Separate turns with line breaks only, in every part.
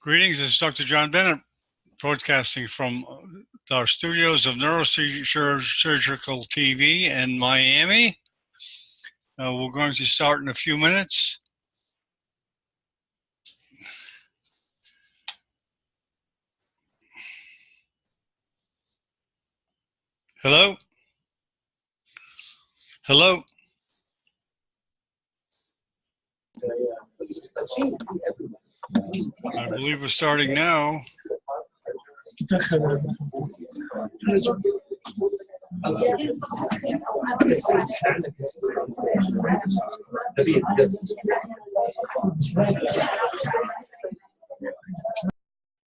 Greetings, this is Dr. John Bennett, broadcasting from our studios of Neurosurgical TV in Miami. We're going to start in a few minutes. Hello? Hello? I believe we're starting now.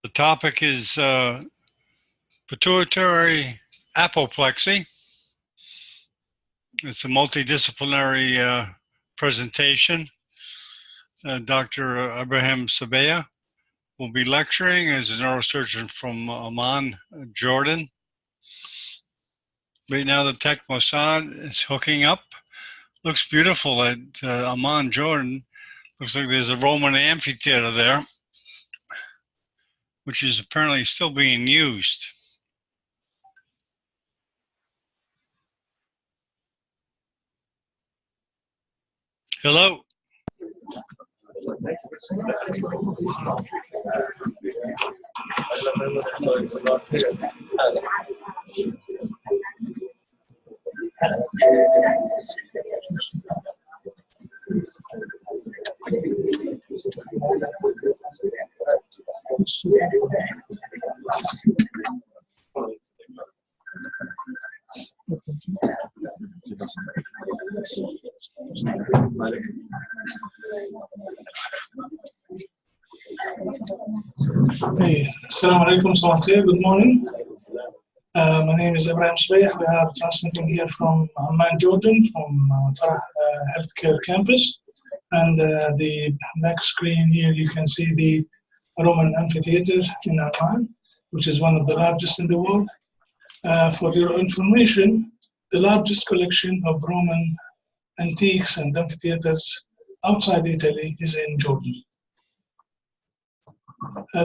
The topic is pituitary apoplexy. It's a multidisciplinary presentation. Dr. Abraham Sabeya will be lecturing as a neurosurgeon from Amman, Jordan. Right now the Tech Mossad is hooking up. Looks beautiful at Amman, Jordan. Looks like there's a Roman amphitheater there, which is apparently still being used. Hello?
Hey, Assalamu alaikum, good morning. My name is Abraham Sabeya. We are transmitting here from Amman, Jordan, from Healthcare Campus. And the back screen here, you can see the Roman amphitheater in Amman, which is one of the largest in the world. For your information, the largest collection of Roman antiques and amphitheaters outside Italy is in Jordan.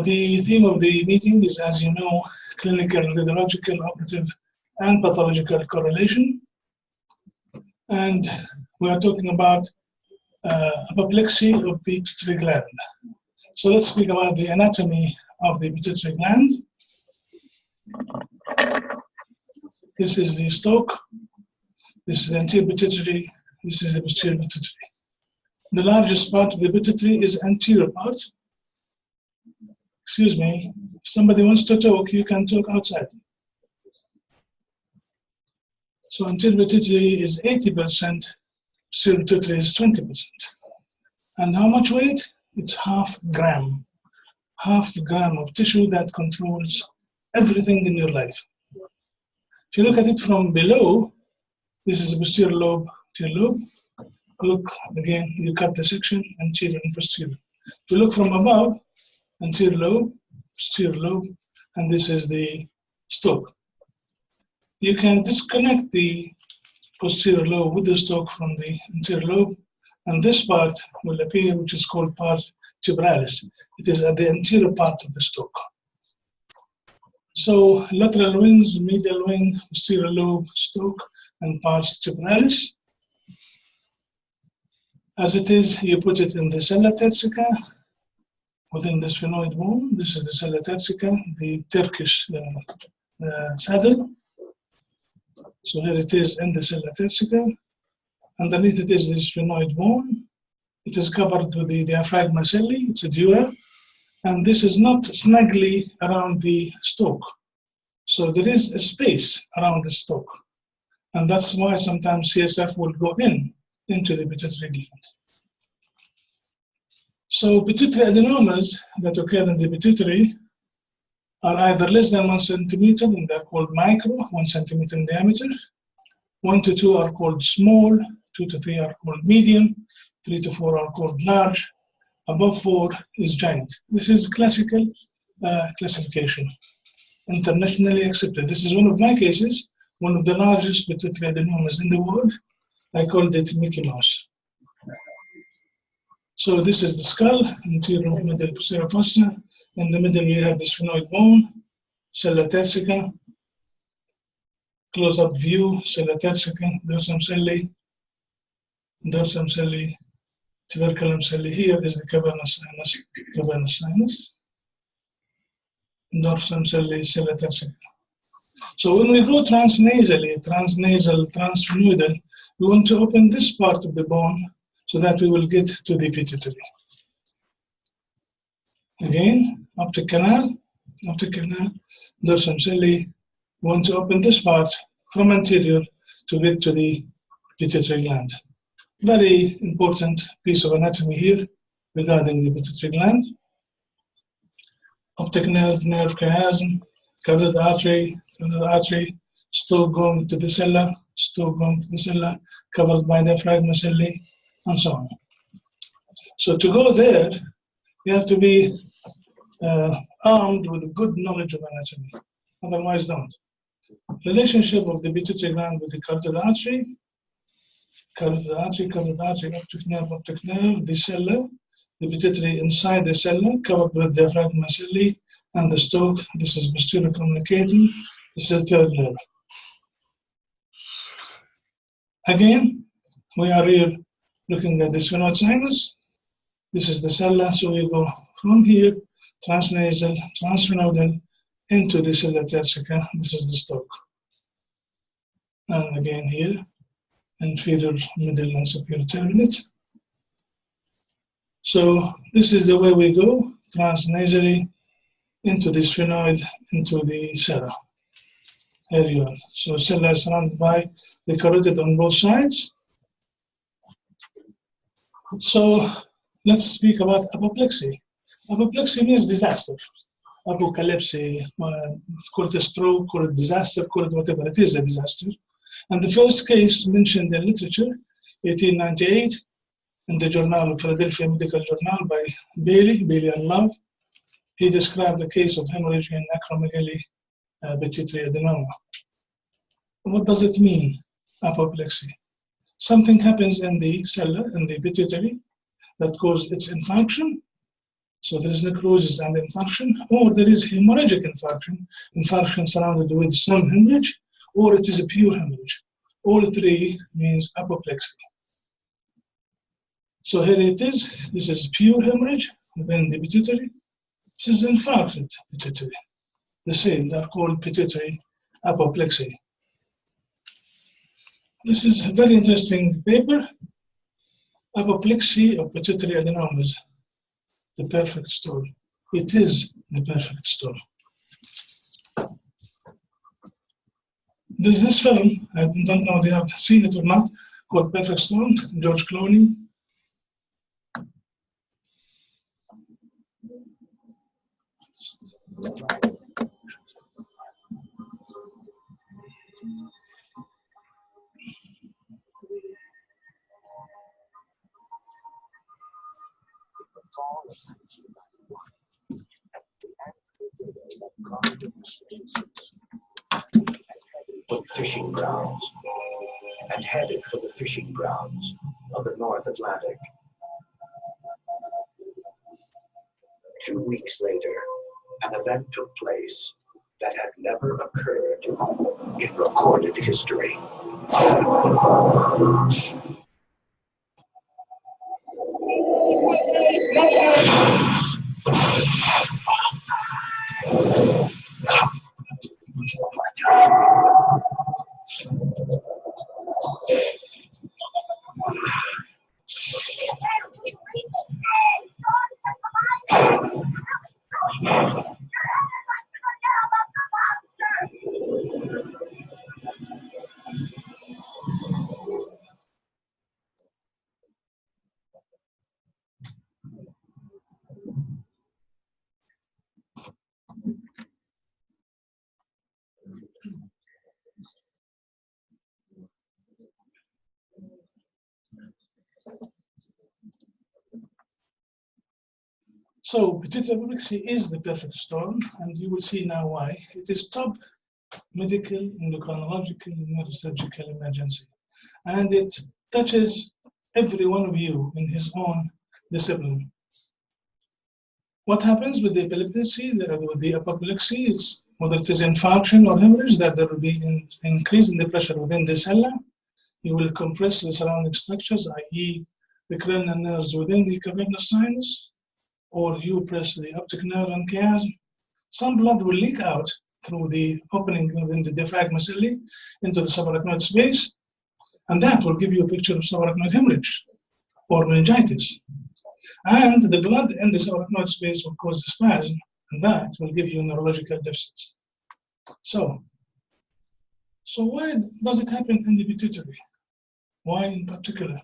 The theme of the meeting is, as you know, clinical, radiological, operative, and pathological correlation. And we are talking about apoplexy of the pituitary gland. So let's speak about the anatomy of the pituitary gland. This is the stalk. This is the anterior pituitary. This is the posterior pituitary. The largest part of the pituitary is anterior part. Excuse me, if somebody wants to talk, you can talk outside. So anterior pituitary is 80%, posterior pituitary is 20%. And how much weight? It's half gram of tissue that controls everything in your life. If you look at it from below, this is the posterior lobe, anterior lobe. Look, again, you cut the section, anterior and posterior. If you look from above, anterior lobe, posterior lobe, and this is the stalk. You can disconnect the posterior lobe with the stalk from the anterior lobe, and this part will appear, which is called part tubralis. It is at the anterior part of the stalk. So lateral wings, medial wing, posterior lobe, stalk, and part tubralis. As it is, you put it in the sella turcica, within the sphenoid bone. This is the sella turcica, the Turkish saddle. So here it is in the sella turcica. Underneath it is the sphenoid bone. It is covered with the diaphragma celli, it's a dura. And this is not snugly around the stalk. So there is a space around the stalk. And that's why sometimes CSF will go into the pituitary gland. So pituitary adenomas that occur in the pituitary are either less than 1 centimeter, and they're called micro, 1 centimeter in diameter. 1 to 2 are called small, 2 to 3 are called medium, 3 to 4 are called large. Above 4 is giant. This is classical classification, internationally accepted. This is one of my cases, one of the largest pituitary adenomas in the world. I called it Mickey Mouse. So this is the skull, anterior middle posterior fossa, In the middle, we have the sphenoid bone, sella tersica, close-up view, sella tersica, dorsum celli, tuberculum celli. Here is the cavernous sinus, dorsum celli, sella tersica. So when we go transnasally, transnasal, transfenoidal, we want to open this part of the bone so that we will get to the pituitary. Again, optic canal, dorsum celli. We want to open this part from anterior to get to the pituitary gland. Very important piece of anatomy here regarding the pituitary gland. Optic nerve, nerve chiasm, carotid artery, stalk going to the sella, covered by diaphragma celli, and so on. So to go there, you have to be armed with good knowledge of anatomy. Otherwise, don't. Relationship of the pituitary gland with the carotid artery, optic nerve, the sella, the pituitary inside the sella, covered with diaphragma celli, and the stalk. This is posterior communicating. This is the third nerve. Again, we are here looking at the sphenoid sinus. This is the sella, so we go from here, transnasal, transfenoidal, into the sella tersica. This is the stalk. And again here, inferior, middle, and superior turbinate. So this is the way we go, transnasally, into the sphenoid, into the sella. There you are. So sella is surrounded by the carotid on both sides. So let's speak about apoplexy. Apoplexy means disaster. Apocalypse, call it a stroke, call it disaster, call it whatever. It is a disaster. And the first case mentioned in literature, 1898, in the journal of Philadelphia Medical Journal by Bailey and Love. He described a case of hemorrhage in acromegaly pituitary adenoma. What does it mean, apoplexy? Something happens in the cell, in the pituitary, that causes its infarction. So there is necrosis and infarction, or there is hemorrhagic infarction surrounded with some hemorrhage, or it is a pure hemorrhage. All three means apoplexy. So here it is. This is pure hemorrhage within the pituitary. This is infarcted pituitary. The same, they're called pituitary apoplexy. This is a very interesting paper. Apoplexy of pituitary adenomas, the perfect storm. It is the perfect storm. There's this film, I don't know if you have seen it or not, called Perfect Storm, George Clooney.
Fishing grounds and headed for the fishing grounds of the North Atlantic. 2 weeks later, an event took place that had never occurred in recorded history.
So pituitary apoplexy is the perfect storm, and you will see now why. It is top medical, endocrinological, neurosurgical emergency, and it touches every one of you in his own discipline. What happens with the epilepsy, with the apoplexy, is whether it is infarction or hemorrhage, that there will be an increase in the pressure within the cella. You will compress the surrounding structures, i.e. the cranial nerves within the cavernous sinus, or you press the optic nerve and chiasm. Some blood will leak out through the opening within the diaphragm ocelli into the subarachnoid space, and that will give you a picture of subarachnoid hemorrhage or meningitis. And the blood in the subarachnoid space will cause the spasm, and that will give you neurological deficits. So why does it happen in the pituitary? Why in particular?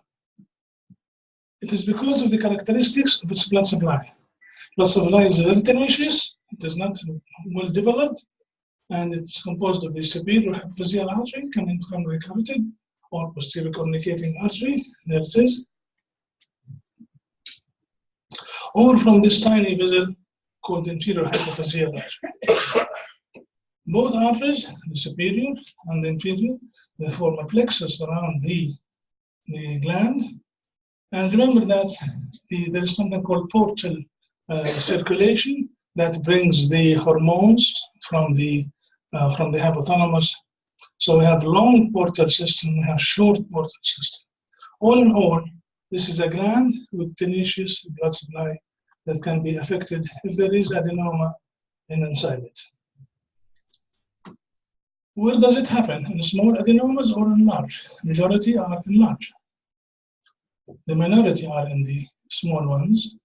It is because of the characteristics of its blood supply. Blood supply is very tenacious, it is not well developed, and it's composed of the superior hypophyseal artery coming from the carotid or posterior communicating artery, there it is, or from this tiny vessel called inferior hypophyseal artery. Both arteries, the superior and the inferior, they form a plexus around the gland. And remember that there is something called portal circulation that brings the hormones from the hypothalamus. So we have long portal system, we have short portal system. All in all, this is a gland with tenacious blood supply that can be affected if there is adenoma inside it. Where does it happen? In small adenomas or in large? Majority are in large. The minority are in the small ones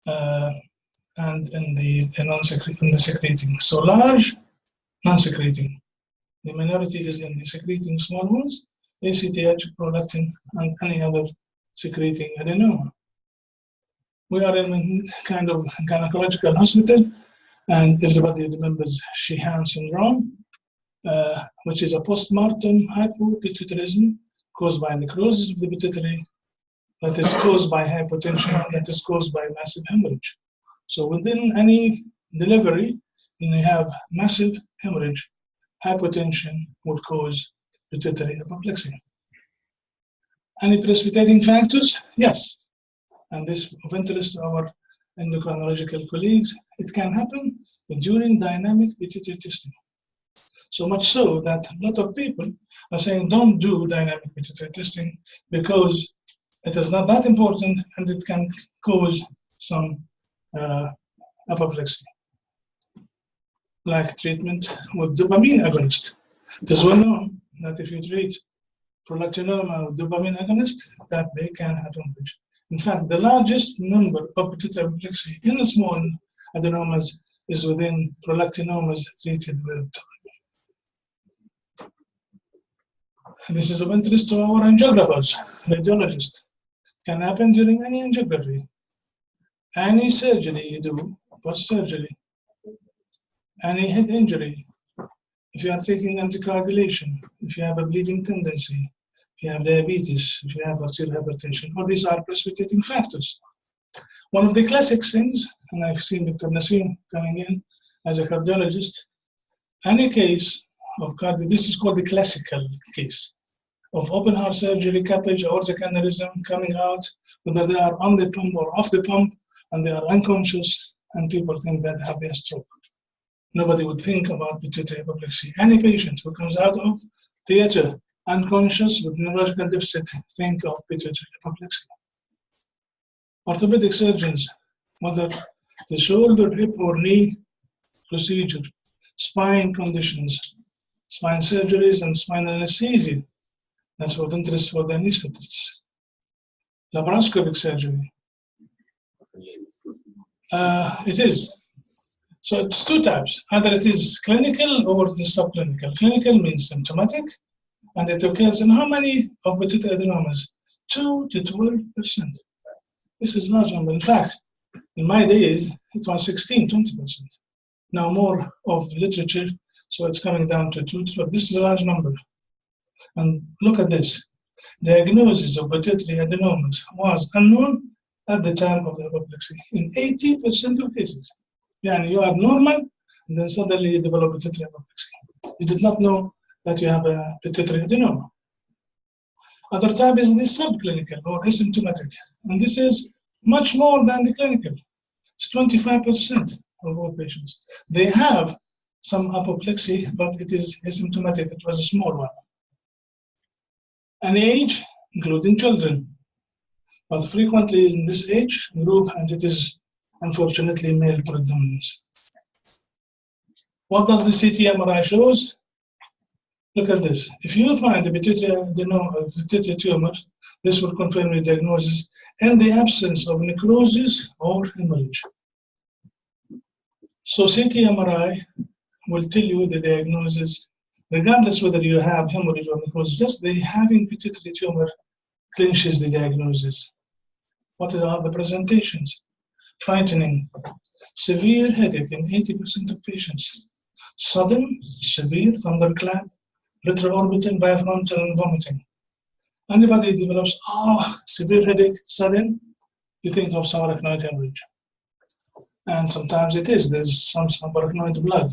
and in the secreting. So large, non-secreting. The minority is in the secreting small ones, ACTH, prolactin, and any other secreting adenoma. We are in a kind of gynecological hospital, and everybody remembers Sheehan syndrome, which is a postmortem hypopituitarism caused by necrosis of the pituitary, that is caused by hypotension, that is caused by massive hemorrhage. So within any delivery, when you have massive hemorrhage, hypotension will cause pituitary apoplexy. Any precipitating factors? Yes. And this of interest to our endocrinological colleagues, it can happen during dynamic pituitary testing. So much so that a lot of people are saying don't do dynamic pituitary testing because it is not that important and it can cause some apoplexy. Like treatment with dopamine agonist. It is well known that if you treat prolactinoma with dopamine agonist, that they can have hemorrhage. In fact, the largest number of pituitary apoplexy in small adenomas is within prolactinomas treated with dopamine. This is of interest to our angiographers, radiologists. Can happen during any angiography. Any surgery you do, post-surgery, any head injury, if you are taking anticoagulation, if you have a bleeding tendency, if you have diabetes, if you have arterial hypertension, all these are precipitating factors. One of the classic things, and I've seen Dr. Nassim coming in as a cardiologist, any case of this is called the classical case of open heart surgery, cappage, aortic aneurysm coming out, whether they are on the pump or off the pump, and they are unconscious, and people think that they have their stroke. Nobody would think about pituitary apoplexy. Any patient who comes out of theater unconscious with neurological deficit, think of pituitary apoplexy. Orthopedic surgeons, whether the shoulder, hip, or knee procedure, spine conditions, spine surgeries, and spinal anesthesia, that's of interest for the anesthetists. Laparoscopic surgery. It is. So it's two types. Either it is clinical or it is subclinical. Clinical means symptomatic, and it occurs in how many of pituitary adenomas? 2 to 12%. This is a large number. In fact, in my days, it was 16, 20%. Now more of literature, so it's coming down to 2 to 12. This is a large number. And look at this. Diagnosis of pituitary adenomas was unknown at the time of the apoplexy in 80% of cases. Yani you are normal, and then suddenly you develop pituitary apoplexy. You did not know that you have a pituitary adenoma. Other type is the subclinical or asymptomatic, and this is much more than the clinical. It's 25% of all patients. They have some apoplexy, but it is asymptomatic. It was a small one. And age, including children, but frequently in this age group, and it is unfortunately male predominance. What does the CT MRI shows? Look at this. If you find a pituitary tumor, this will confirm the diagnosis in the absence of necrosis or hemorrhage. So CT MRI will tell you the diagnosis, regardless whether you have hemorrhage or necrosis. Just the having pituitary tumor clinches the diagnosis. What are the presentations? Frightening, severe headache in 80% of patients, sudden, severe thunderclap, retroorbital, bifrontal, and vomiting. Anybody develops severe headache, sudden, you think of subarachnoid hemorrhage. And sometimes it is, there's some subarachnoid blood.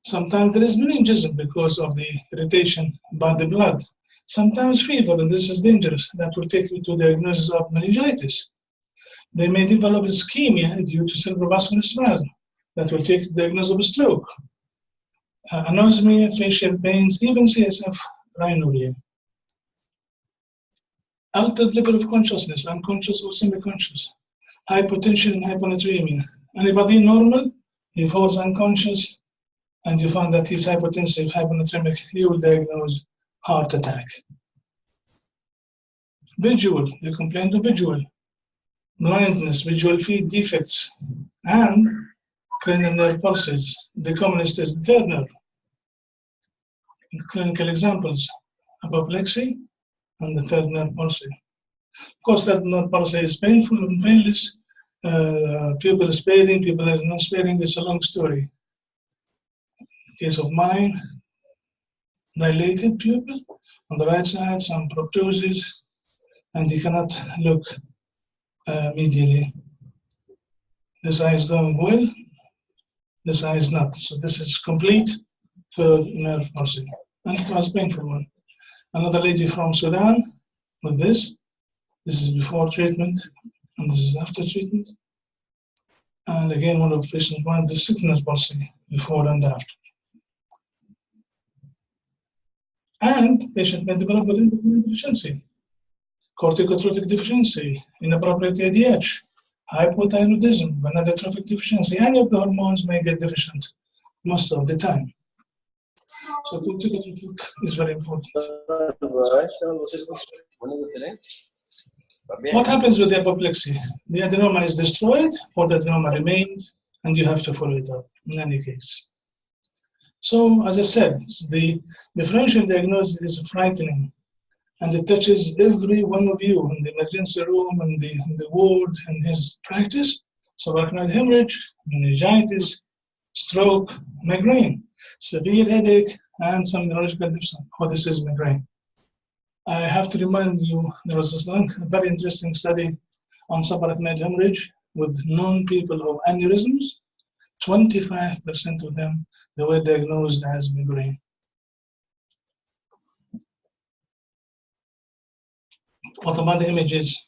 Sometimes there is meningism because of the irritation by the blood. Sometimes fever, and this is dangerous. That will take you to diagnosis of meningitis. They may develop ischemia due to cerebrovascular spasm. That will take the diagnosis of a stroke. Anosmia, facial pains, even CSF rhinorrhea. Altered level of consciousness, unconscious or semi-conscious. Hypotension and hyponatremia. Anybody normal? He falls unconscious and you find that he's hypotensive, hyponatremic, you will diagnose heart attack. Visual, you complain of visual. Blindness, visual field defects, and cranial nerve pulses. The commonest is the third nerve. Clinical examples, apoplexy and the third nerve palsy. Of course, that nerve palsy is painful and painless. Pupil sparing, people are not sparing. It's a long story. Case of mine, dilated pupil on the right side, some proptosis, and you cannot look medially. This eye is going well, this eye is not. So this is complete third nerve palsy, and it was a painful one. Another lady from Sudan with this. This is before treatment, and this is after treatment. And again, one of the patients wanted the sixth nerve palsy before and after. And patient may develop with endocrine deficiency, corticotrophic deficiency, inappropriate ADH, hypothyroidism, gonadotrophic deficiency. Any of the hormones may get deficient most of the time. So corticotrophic is very important. What happens with the apoplexy? The adenoma is destroyed or the adenoma remains, and you have to follow it up in any case. So, as I said, the differential diagnosis is frightening, and it touches every one of you in the emergency room, in the ward, in his practice. Subarachnoid hemorrhage, meningitis, stroke, migraine, severe headache, and some neurological deficit. Oh, this is migraine. I have to remind you, there was this very interesting study on subarachnoid hemorrhage with known people of aneurysms. 25% of them, they were diagnosed as migraine. What about the images?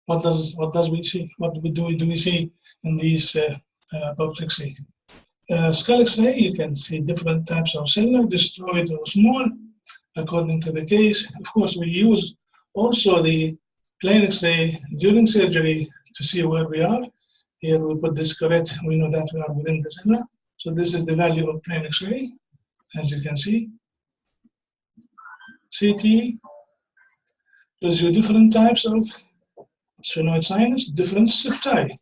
What does we see? What do we see in these apoplexy? Skull X-ray, you can see different types of cellular, destroyed or small, according to the case. Of course, we use also the plain X-ray during surgery to see where we are. Here we put this correct, we know that we are within the cellular. So this is the value of plain X-ray, as you can see. CT shows you different types of sphenoid sinus, different septi.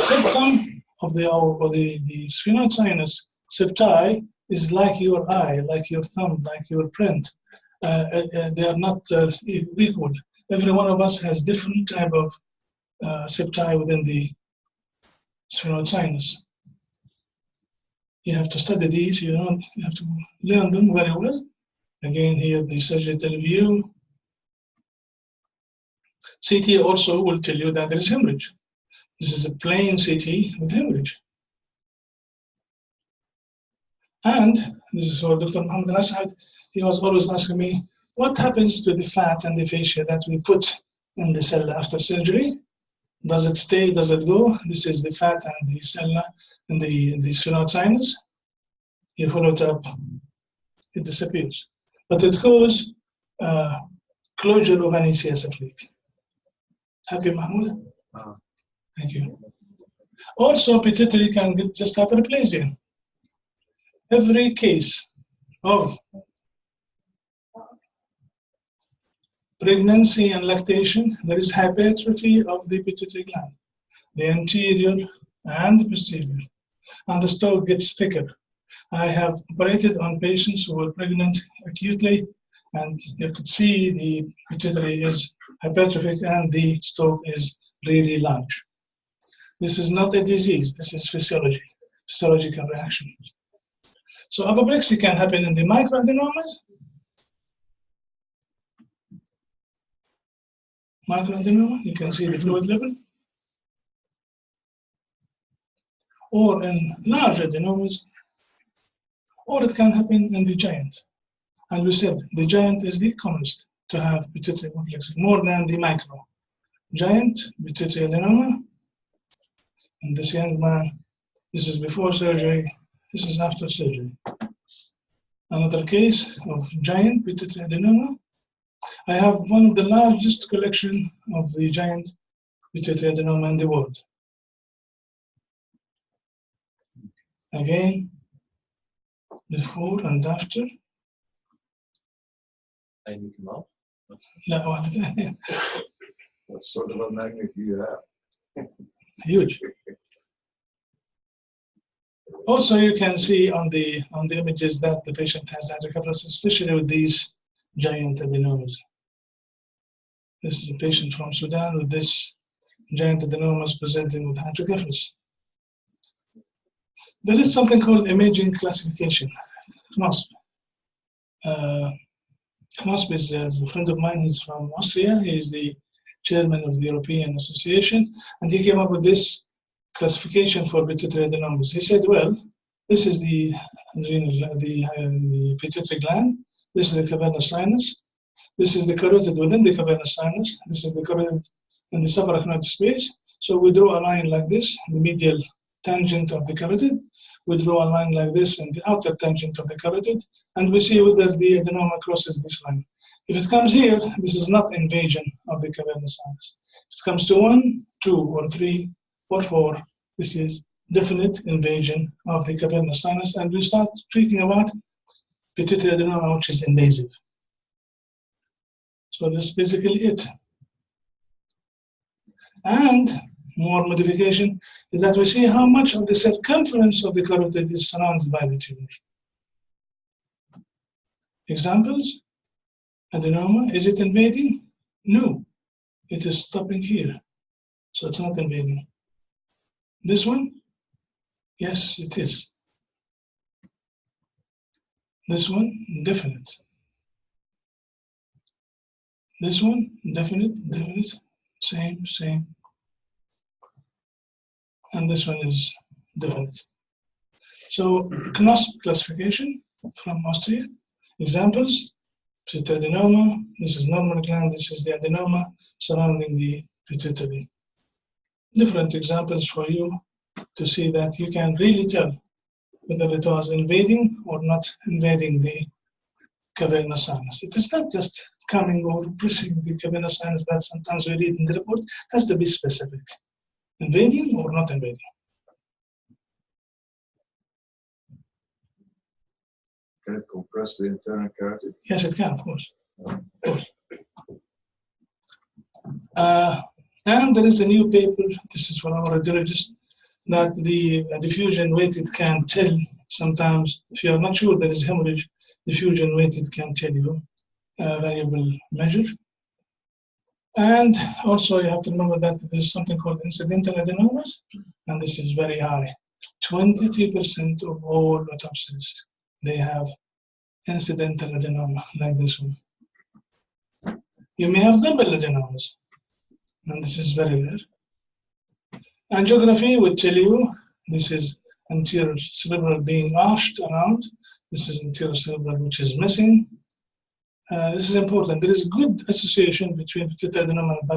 Septum of the sphenoid sinus, septi is like your eye, like your thumb, like your print. They are not equal. Every one of us has different type of septi within the sphenoid sinus. You have to study these, you have to learn them very well. Again, here the sagittal view. CT also will tell you that there is hemorrhage. This is a plain CT with hemorrhage. And this is for Dr. Mohammed Al-Asad. He was always asking me, what happens to the fat and the fascia that we put in the cell after surgery? Does it stay? Does it go? This is the fat and the cella and the sphenoid sinus. You follow it up, it disappears. But it causes closure of any CSF leak. Happy, Mahmoud? Thank you. Also, pituitary can just hyperplasia. Every case of pregnancy and lactation, there is hypertrophy of the pituitary gland, the anterior and the posterior, and the stalk gets thicker. I have operated on patients who were pregnant acutely, and you could see the pituitary is hypertrophic and the stalk is really large. This is not a disease, this is physiology, physiological reaction. So apoplexy can happen in the microadenomas, you can see the fluid level, or in large adenomas, or it can happen in the giant. And we said the giant is the commonest to have pituitary apoplexy, more than the micro. Giant, pituitary adenoma, and this young man, this is before surgery, this is after surgery. Another case of giant pituitary adenoma. I have one of the largest collection of the giant pituitary adenoma in the world. Again, before and after.
And you come out?
Yeah, what?
What sort of a magnet do you have?
Huge. Also, you can see on the images that the patient has hydrocephalus, especially with these giant adenomas. This is a patient from Sudan with this giant adenomas presenting with hydrocephalus. There is something called imaging classification, KNOSP. KNOSP is a friend of mine. He's from Austria. He is the chairman of the European Association, and he came up with this classification for pituitary adenomas. He said, well, this is the pituitary gland, this is the cavernous sinus, this is the carotid within the cavernous sinus, this is the carotid in the subarachnoid space. So we draw a line like this, the medial tangent of the carotid. We draw a line like this in the outer tangent of the carotid, and we see whether the adenoma crosses this line. If it comes here, this is not invasion of the cavernous sinus. If it comes to 1, 2, or 3, or 4, this is definite invasion of the cavernous sinus, and we start speaking about pituitary adenoma, which is invasive. So this is basically it. And more modification is that we see how much of the circumference of the carotid is surrounded by the tumor. Examples? Adenoma, is it invading? No, it is stopping here. So it's not invading. This one? Yes, it is. This one, definite. This one, definite, same. And this one is definite. So KNOSP classification from Austria. Examples, pituitary adenoma, this is normal gland, this is the adenoma surrounding the pituitary. Different examples for you to see that you can really tell whether it was invading or not invading the cavernous sinus. It is not just coming or pressing the cavernous sinus that sometimes we read in the report. It has to be specific. Invading or not invading.
Can it compress the internal carotid?
Yes, it can, of course. And there is a new paper, this is for our radiologist, that the diffusion weighted can tell sometimes, if you are not sure there is hemorrhage, diffusion weighted can tell you a variable measure. And also you have to remember that there's something called incidental adenomas, and this is very high. 23% of all autopsies, they have incidental adenoma, like this one. You may have double adenomas, and this is very rare. Angiography would tell you this is anterior cerebral being arched around. This is anterior cerebral which is missing. This is important. There is a good association between pituitary adenoma and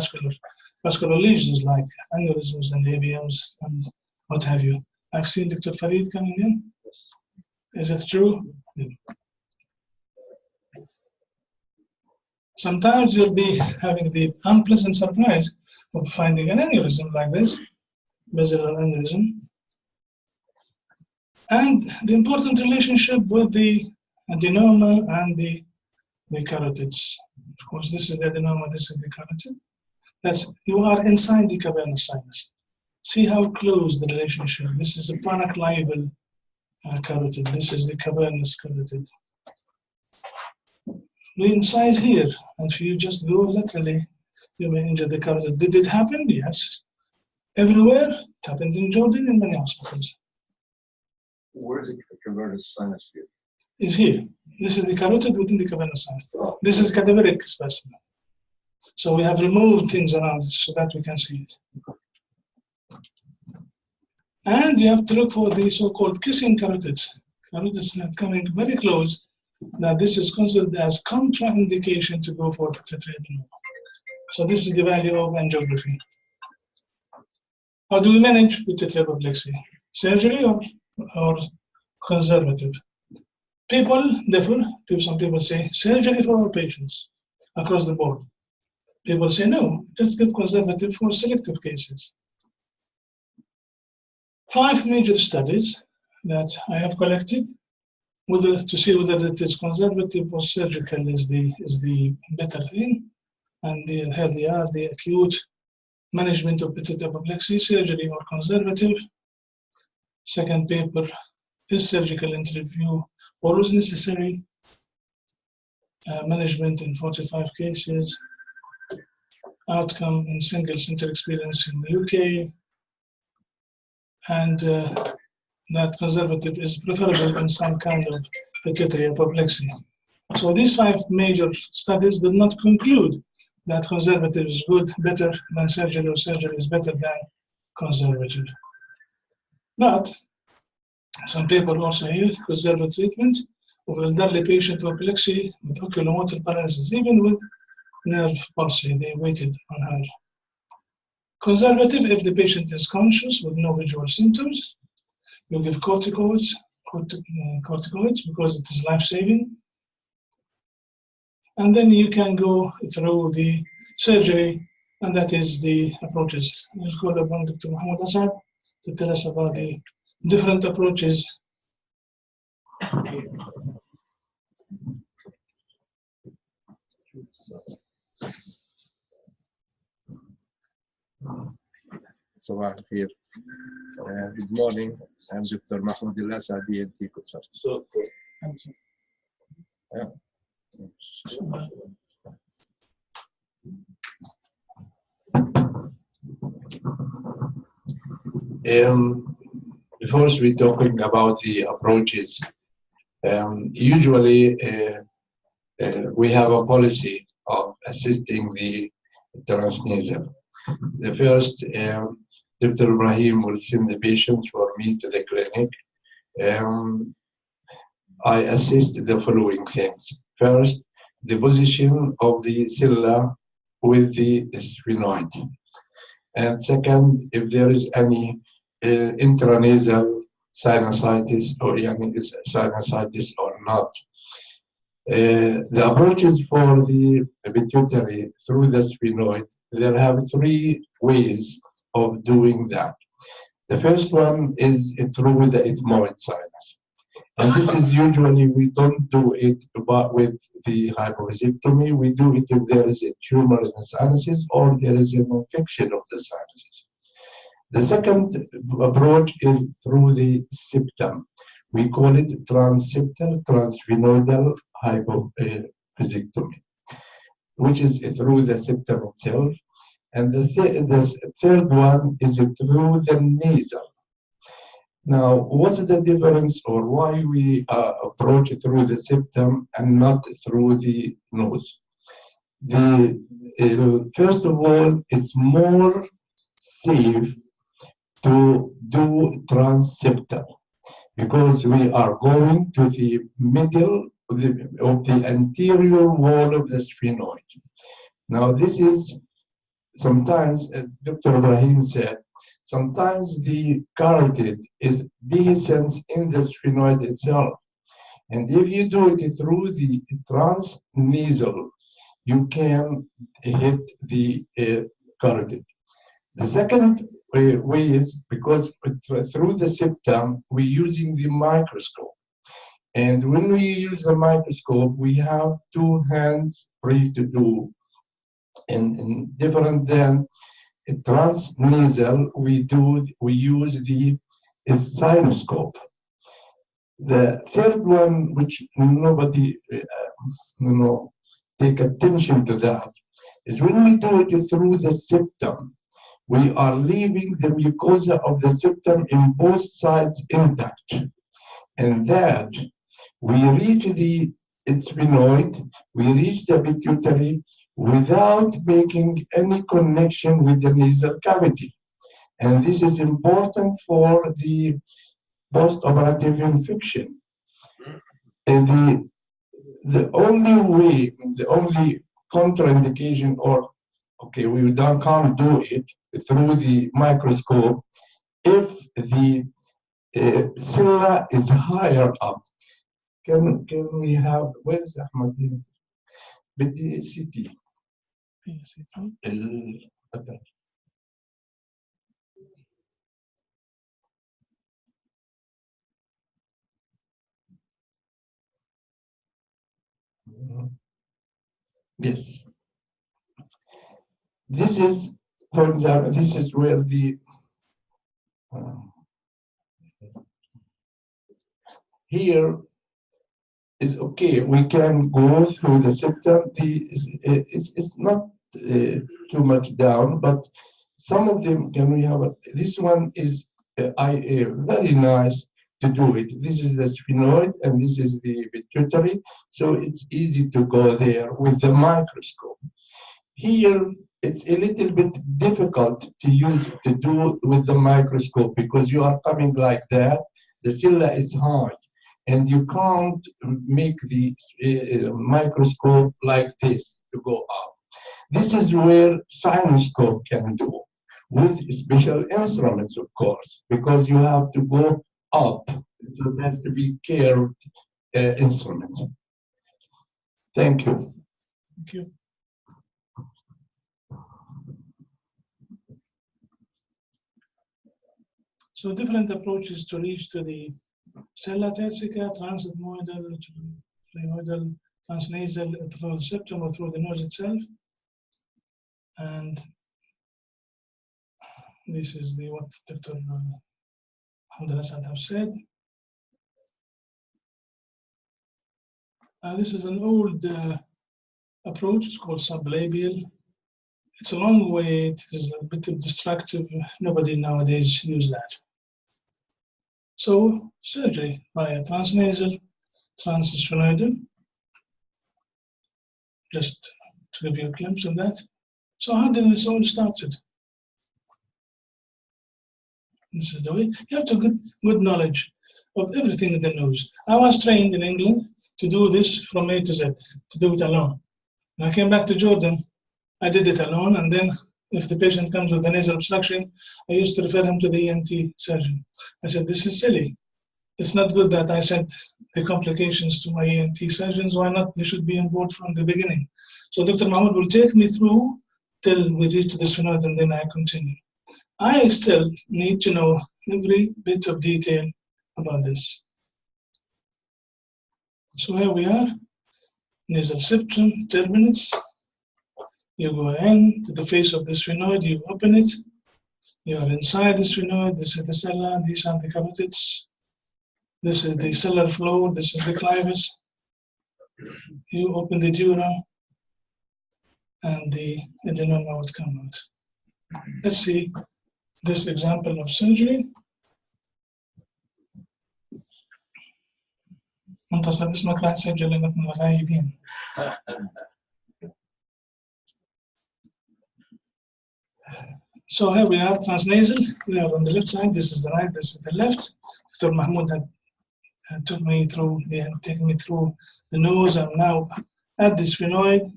vascular lesions like aneurysms and AVMs and what have you. I've seen Dr. Farid coming in.
Yes.
Is it true? Yeah. Sometimes you'll be having the unpleasant surprise of finding an aneurysm like this, basilar aneurysm. And the important relationship with the adenoma and the carotids. Of course, this is the adenoma, this is the carotid. That's, you are inside the cavernous sinus. See how close the relationship. This is the paraclival carotid. This is the cavernous carotid. We incise here, and if you just go laterally, you may injure the carotid. Did it happen? Yes. Everywhere? It happened in Jordan in many hospitals.
Where is the cavernous sinus here?
Is here. This is the carotid within the cavernous sinus. This is cadaveric specimen. So we have removed things around it so that we can see it. And you have to look for the so-called kissing carotids. Carotids that coming very close. Now this is considered as contraindication to go for pituitary adenoma. So this is the value of angiography. How do we manage pituitary apoplexy? Surgery or conservative? People differ. Some people say surgery for all patients across the board. People say no, let's give conservative for selective cases. 5 major studies that I have collected to see whether it is conservative or surgical is the better thing. And here they are, the acute management of pituitary apoplexy, surgery or conservative. Second paper, is surgical interview always necessary? Management in 45 cases. Outcome in single center experience in the UK. And that conservative is preferable in some kind of pituitary apoplexy. So these 5 major studies did not conclude that conservative is good, better than surgery, or surgery is better than conservative. But some people also here, conservative treatment of elderly patient with apoplexy with oculomotor paralysis, even with nerve palsy, they waited on her. Conservative if the patient is conscious with no visual symptoms. You give corticoids because it is life-saving. And then you can go through the surgery, and that is the approaches. I'll call upon Dr. Mohammed Asad to tell us about the different approaches.
صباح الخير. Good morning. I'm Dr. Mahmoud Al-Asad, ENT consultant. First, we're talking about the approaches. Usually, we have a policy of assisting the transnasal. The first, Dr. Ibrahim will send the patient for me to the clinic. I assist the following things. First, the position of the cella with the sphenoid. And second, if there is any intranasal sinusitis or any sinusitis or not. The approaches for the pituitary through the sphenoid, there have 3 ways of doing that. The first one is through the ethmoid sinus. And this is usually, we don't do it with the hypovasectomy. We do it if there is a tumor in the sinuses or there is an infection of the sinuses. The second approach is through the septum. We call it transseptal transsphenoidal hypovasectomy, which is through the septum itself. And the third one is through the nasal. Now, what's the difference or why we approach it through the septum and not through the nose? First of all, it's more safe to do transseptal because we are going to the middle of the anterior wall of the sphenoid. Now this is sometimes, as Dr. Ibrahim said, sometimes the carotid is dehiscence in the sphenoid itself. And if you do it through the transnasal, you can hit the carotid. The second way is because through the septum, we're using the microscope. And when we use the microscope, we have two hands free to do. And different than transnasal, we use the stethoscope. The third one, which nobody take attention to that, is when we do it through the septum, we are leaving the mucosa of the septum in both sides intact. And that we reach the sphenoid, we reach the pituitary without making any connection with the nasal cavity. And this is important for the post-operative infection. And the only way, the only contraindication, or okay, we can't do it through the microscope if the cella is higher up. Can we have, where is Ahmad? بدي CT. Yes. This is, for example, this is where the here is okay. We can go through the septum. It's not too much down, but some of them, can we have this one is very nice to do it. This is the sphenoid and this is the pituitary, so it's easy to go there with the microscope. Here, it's a little bit difficult to do with the microscope because you are coming like that. The cella is high, and you can't make the microscope like this to go up. This is where sinuscope can do, with special instruments, of course, because you have to go up. So it has to be curved instruments. Thank you.
Thank you. So different approaches to reach to the cella tersica, transethmoidal, sphenoidal, transnasal, through the septum or through the nose itself. And this is what Dr. Hamdan Asad have said. This is an old approach. It's called sublabial. It's a long way. It is a bit destructive. Nobody nowadays uses that. So surgery via transnasal, transsphenoidal. Just to give you a glimpse of that. So how did this all started? This is the way. You have to good knowledge of everything in the nose. I was trained in England to do this from A to Z, to do it alone. When I came back to Jordan, I did it alone, and then if the patient comes with a nasal obstruction, I used to refer him to the ENT surgeon. I said, this is silly. It's not good that I sent the complications to my ENT surgeons. Why not? They should be on board from the beginning. So Dr. Mahmoud will take me through till we reach the sphenoid, and then I continue. I still need to know every bit of detail about this. So here we are, nasal septum, terminus. You go in to the face of the sphenoid, you open it. You are inside the sphenoid. This is the cella, these are the carotids. This is the cellar floor, this is the clivus. You open the dura, and the adenoma would come out. Let's see this example of surgery. منتصر اسمك راح تسجل لنا من الغايبين. So here we are, transnasal. We are on the left side. This is the right. This is the left. Dr. Mahmoud had taking me through the nose. I'm now at the sphenoid.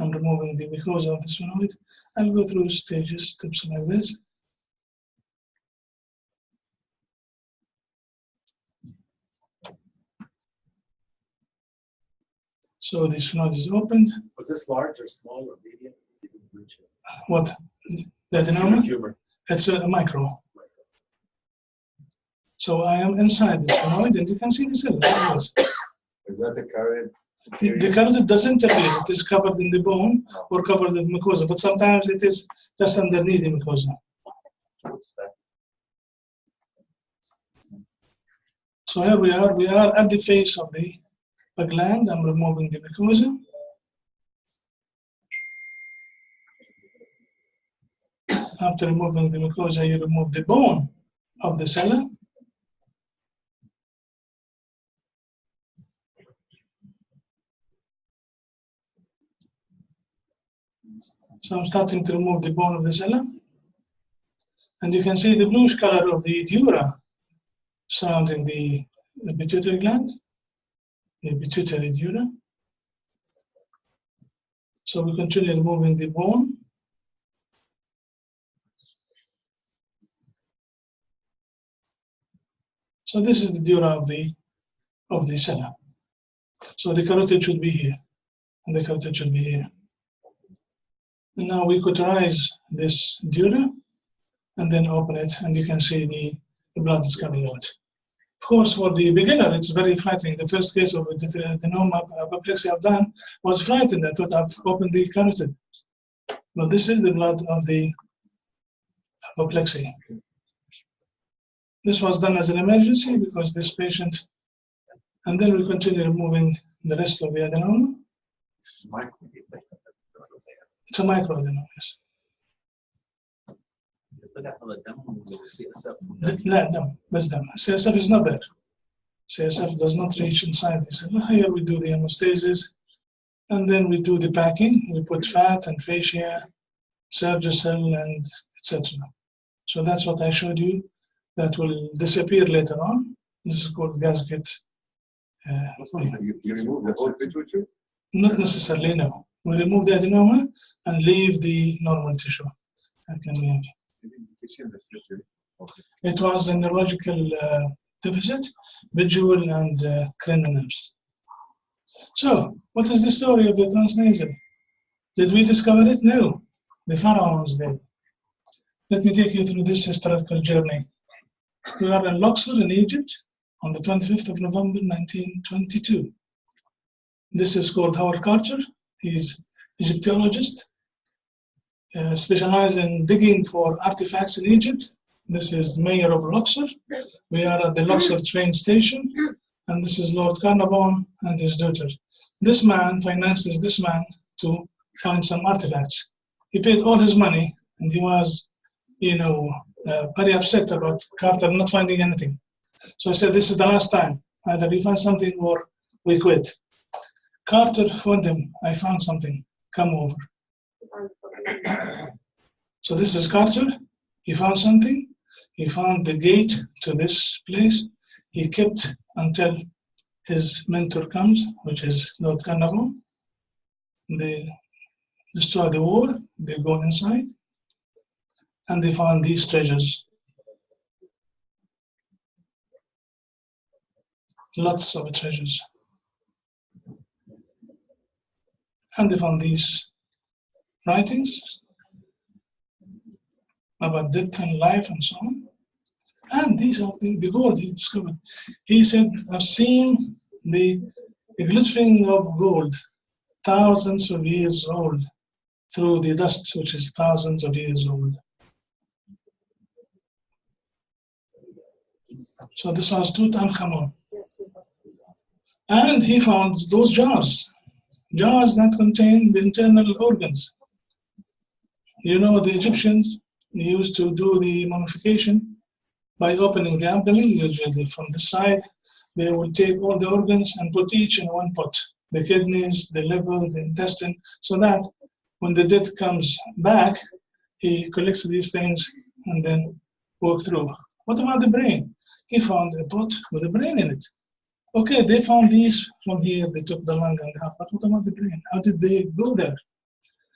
I'm removing the mucosa of the sphenoid. I'll go through steps like this. So the sphenoid is opened.
Was this large or small or medium?
What? The adenoma?
Humor.
It's a micro. So I am inside the sphenoid, and you can see the cells.
Is that the carotid?
The carotid doesn't appear. It is covered in the bone or covered with mucosa, but sometimes it is just underneath the mucosa.
What's that?
So here we are at the face of the gland. I'm removing the mucosa. After removing the mucosa, you remove the bone of the cella. So I'm starting to remove the bone of the cella. And you can see the bluish color of the dura surrounding the pituitary gland, the pituitary dura. So we continue removing the bone. So this is the dura of the cella. So the carotid should be here, and the carotid should be here. And now we cauterize this dura, and then open it, and you can see the blood is coming out. Of course, for the beginner, it's very frightening. The first case of adenoma apoplexy I've done was frightened. I thought I've opened the carotid. But this is the blood of the apoplexy. This was done as an emergency because this patient, and then we continue removing the rest of the adenoma. It's a microadenoma, yes. لا دم بس دم. CSF is not there. CSF does not reach inside the cell. Here we do the hemostasis, and then we do the packing. We put fat and fascia, Surgicel, and etc. So that's what I showed you. That will disappear later on. This is called gasket.
You remove the whole pituitary?
Not necessarily, no. We remove the adenoma and leave the normal tissue. It was a neurological deficit, visual and cranial nerves. So, what is the story of the transnasal? Did we discover it? No. The pharaohs did. Let me take you through this historical journey. We are in Luxor in Egypt on the 25th of November 1922. This is called Howard Carter. He's Egyptologist, specialized in digging for artifacts in Egypt. This is the mayor of Luxor. We are at the Luxor train station, and this is Lord Carnarvon and his daughter. This man finances this man to find some artifacts. He paid all his money, and he was, very upset about Carter not finding anything. So I said, this is the last time. Either you find something or we quit. Carter phoned him, I found something, come over. So this is Carter, he found something, he found the gate to this place, he kept until his mentor comes, which is Lord Carnarvon. They destroy the wall, they go inside, and they found these treasures. Lots of treasures. And they found these writings about death and life and so on. And these are the gold he discovered. He said, I've seen the glittering of gold, thousands of years old, through the dust, which is thousands of years old. So this was Tutankhamun. And he found those jars that contain the internal organs. The Egyptians used to do the mummification by opening the abdomen, usually from the side. They will take all the organs and put each in one pot, the kidneys, the liver, the intestine, so that when the dead comes back, he collects these things and then walk through. What about the brain? He found a pot with a brain in it. Okay, they found these from here, they took the lung and the heart, but what about the brain? How did they go there?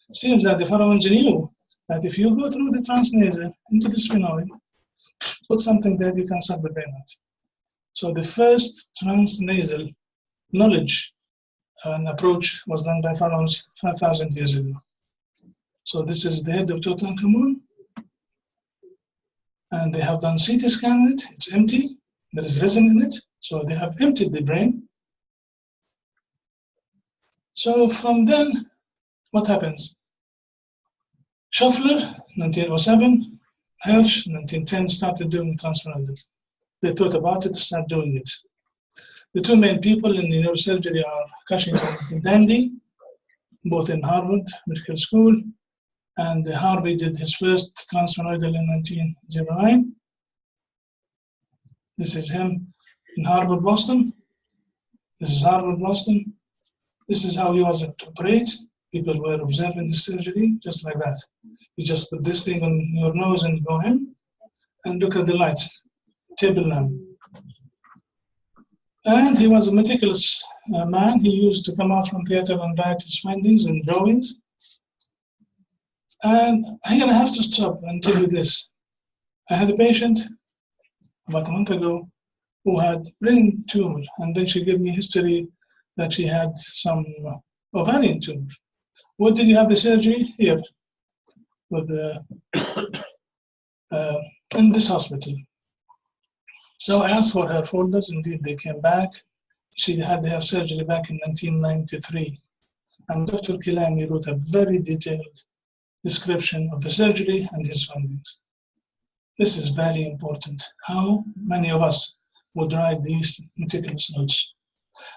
It seems that the pharaohs knew that if you go through the transnasal into the sphenoid, put something there, you can suck the brain out. So the first transnasal knowledge and approach was done by pharaohs 5,000 years ago. So this is the head of Tutankhamun, and they have done CT scan on it. It's empty. There is resin in it. So they have emptied the brain. So from then, what happens? Schaeffler, 1907, Hirsch, 1910, started doing transference. They thought about it, started doing it. The two main people in neurosurgery are Cushing and Dandy, both in Harvard Medical School, and Harvey did his first transphenoidal in 1909. This is him in Harvard, Boston. This is Harvard, Boston. This is how he was to operate. People were observing the surgery, just like that. You just put this thing on your nose and go in, and look at the lights, table lamp. And he was a meticulous man. He used to come out from theater and write his findings and drawings. And I'm gonna have to stop and tell you this. I had a patient about a month ago who had brain tumor, and then she gave me history that she had some ovarian tumor. What did you have the surgery? Here, with the, in this hospital. So I asked for her folders. Indeed, they came back. She had her surgery back in 1993. And Dr. Kilani wrote a very detailed description of the surgery and his findings. This is very important. How many of us would write these meticulous notes?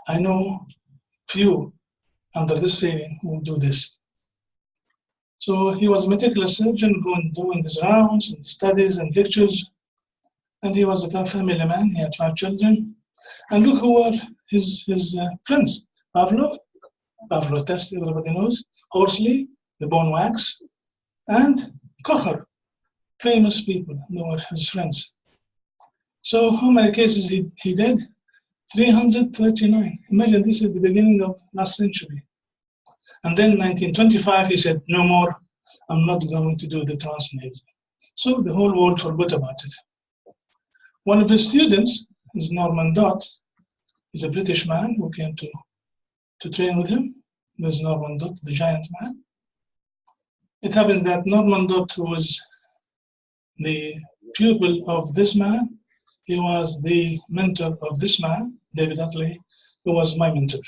I know few under this saying who do this. So he was a meticulous surgeon, doing his rounds and studies and lectures. And he was a family man. He had 5 children. And look who were his friends. Pavlov test, everybody knows. Horsley, the bone wax, and Kocher, famous people. They were his friends. So how many cases he did? 339. Imagine this is the beginning of last century. And then 1925, he said, no more, I'm not going to do the transnasal. So the whole world forgot about it. One of his students is Norman Dott. He's a British man who came to train with him. There's Norman Dott, the giant man. It happens that Norman Dott, who was the pupil of this man, he was the mentor of this man, David Utley, who was my mentor.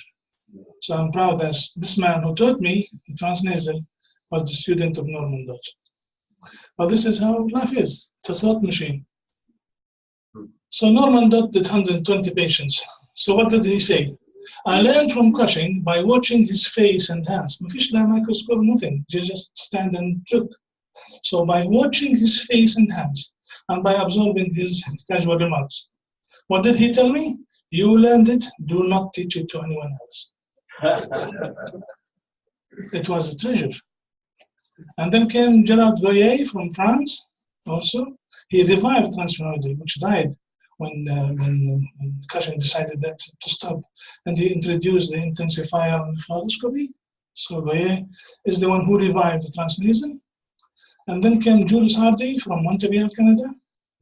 So I'm proud that this man who taught me the transnasal was the student of Norman Dott. But this is how life is. It's a thought machine. So Norman Dott did 120 patients. So what did he say? I learned from Cushing by watching his face and hands. Mafish la microscope, nothing. You just stand and look. So by watching his face and hands and by absorbing his casual remarks, what did he tell me? You learned it, do not teach it to anyone else. It was a treasure. And then came Gerard Goyer from France also. He revived transphenoidal, which died when Cushing decided that to stop. And he introduced the intensifier on fluoroscopy. So Goyer is the one who revived the transnasal. And then came Jules Hardy from Montreal, Canada,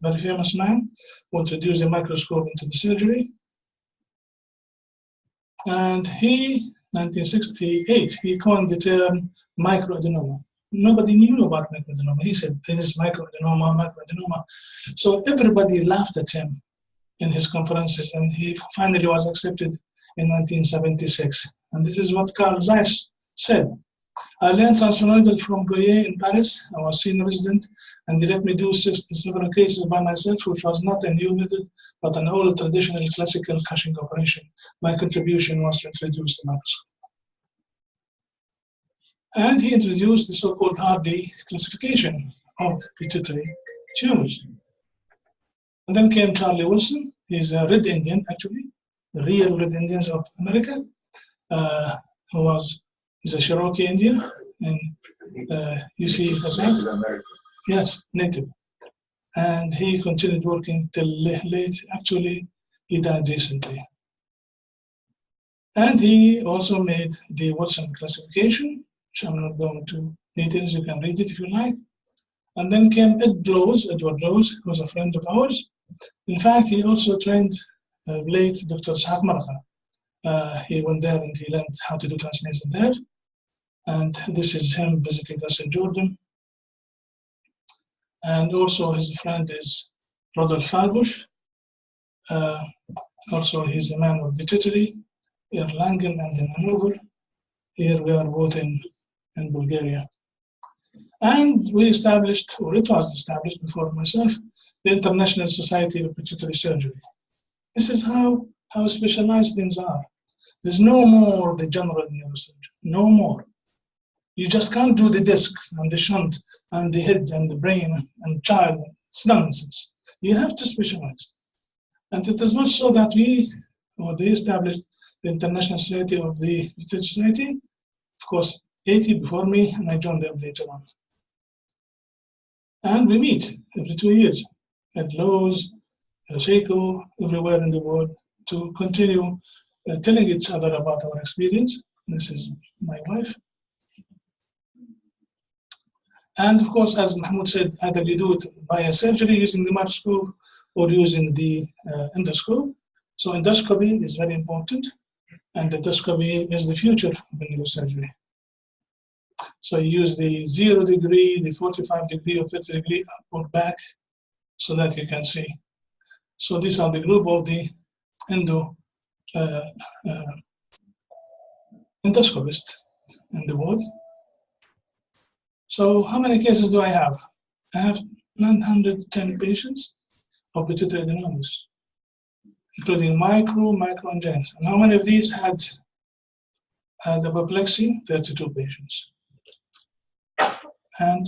very famous man, who introduced the microscope into the surgery. And he, 1968, he coined the term microadenoma. Nobody knew about microadenoma. He said, there is microadenoma. So everybody laughed at him in his conferences, and he finally was accepted in 1976. And this is what Carl Zeiss said. I learned transphenoidal from Goyer in Paris. I was senior resident, and they let me do 67 cases by myself, which was not a new method, but an old traditional classical Cushing operation. My contribution was to introduce the microscope. And he introduced the so-called Hardy classification of PItuitary tumors. And then came Charlie Wilson. He's a Red Indian, actually, the real Red Indians of America, he's a Cherokee Indian, and you see herself. Yes, native. and he continued working till late. Actually, he died recently. And he also made the Wilson classification, which I'm not going to details, you can read it if you like. And then came Edward Rose, who was a friend of ours. In fact, he also trained late Dr. Ishaq Maraka. He went there and he learned how to do translation there. And this is him visiting us in Jordan. And also his friend is Rodolph Falbush. Also, he's a man of PItuitary, in Langen and in Hanover. Here we are both in Bulgaria. And we established, or it was established before myself, the International Society of Pituitary Surgery. This is how specialized things are. There's no more the general neurosurgeon, no more. You just can't do the disc and the shunt and the head and the brain and child. It's nonsense. You have to specialize. And it is much so that they established the International Society of the Pituitary Society, of course, 80 before me, and I joined them later on. And we meet every 2 years at Lowe's, Seiko, everywhere in the world to continue telling each other about our experience. This is my wife. And of course, as Mahmoud said, either you do it via surgery using the microscope or using the endoscope. So endoscopy is very important, and endoscopy is the future of neurosurgery. So you use the 0 degree, the 45 degree, or 30 degree up or back so that you can see. So these are the group of the endoscopist in the world. So how many cases do I have? I have 910 patients of pituitary adenomas, including micro, and giants. And how many of these had apoplexy? 32 patients. And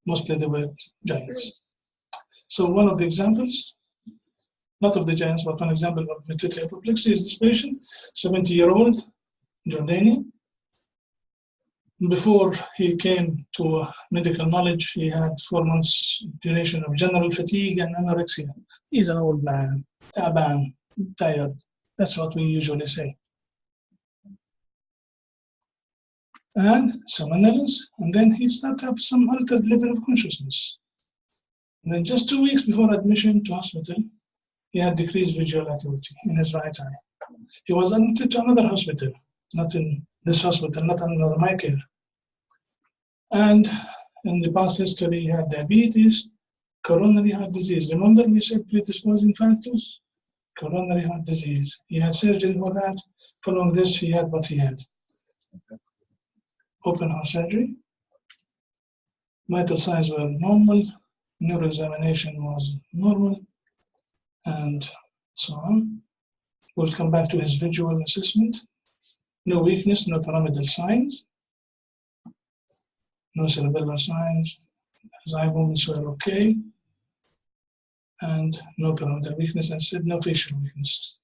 mostly they were giants. So one of the examples, not of the giants, but one example of pituitary apoplexy is this patient, 70-year-old Jordanian. Before he came to medical knowledge, he had 4 months duration of general fatigue and anorexia. He's an old man, taban, tired. That's what we usually say. And somnolence, and then he started to have some altered level of consciousness. And then just 2 weeks before admission to hospital, he had decreased visual acuity in his right eye. He was admitted to another hospital, not in this hospital, not under my care. And in the past history, he had diabetes, coronary heart disease. Remember we said predisposing factors? Coronary heart disease. He had surgery for that. Following this, he had what he had. Open heart surgery. Vital signs were normal. Neuroexamination was normal. And so on. We'll come back to his visual assessment. No weakness, no pyramidal signs. No cerebellar signs. His eye movements were okay. And no pyramidal weakness, and said no facial weakness.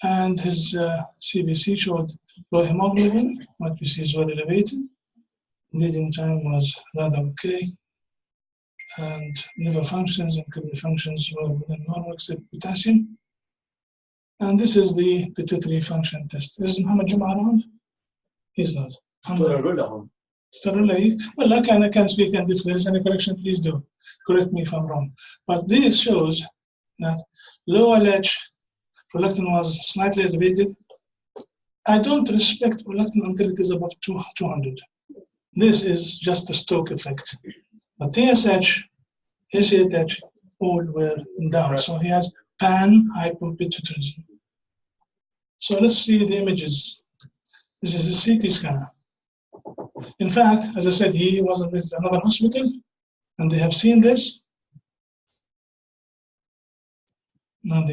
And his CBC showed low hemoglobin, what we see is well elevated. Bleeding time was rather okay. And liver functions and kidney functions were within normal except potassium. And this is the pituitary function test. Is Muhammad Juma around? He's not. Well, I can speak, and if there is any correction, please do. Correct me if I'm wrong. But this shows that low LH, prolactin was slightly elevated. I don't respect prolactin until it is above 200. This is just a Stoke effect. But TSH, ACTH, all were down. So he has pan-hypopituitarism. So let's see the images. This is a CT scan. In fact, as I said, he was with another hospital, and they have seen this. Now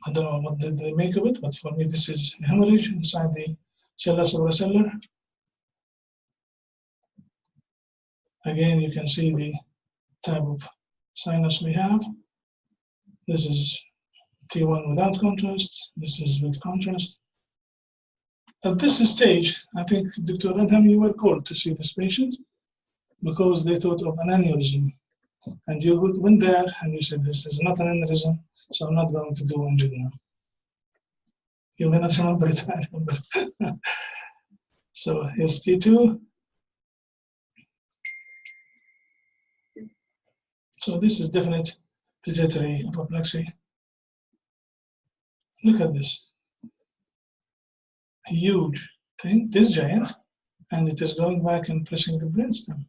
I don't know what did they make of it, but for me this is hemorrhage inside the cella supracellular. Again, you can see the type of sinus we have. This is T1 without contrast. This is with contrast. At this stage, I think, Dr. Adham, you were called to see this patient because they thought of an aneurysm. And you went there and you said, this is not an aneurysm, so I'm not going to do angiogram. You may not remember it, I remember. So here's T2. So this is definite PItuitary apoplexy. Look at this. Huge thing, this giant, and it is going back and pressing the brainstem.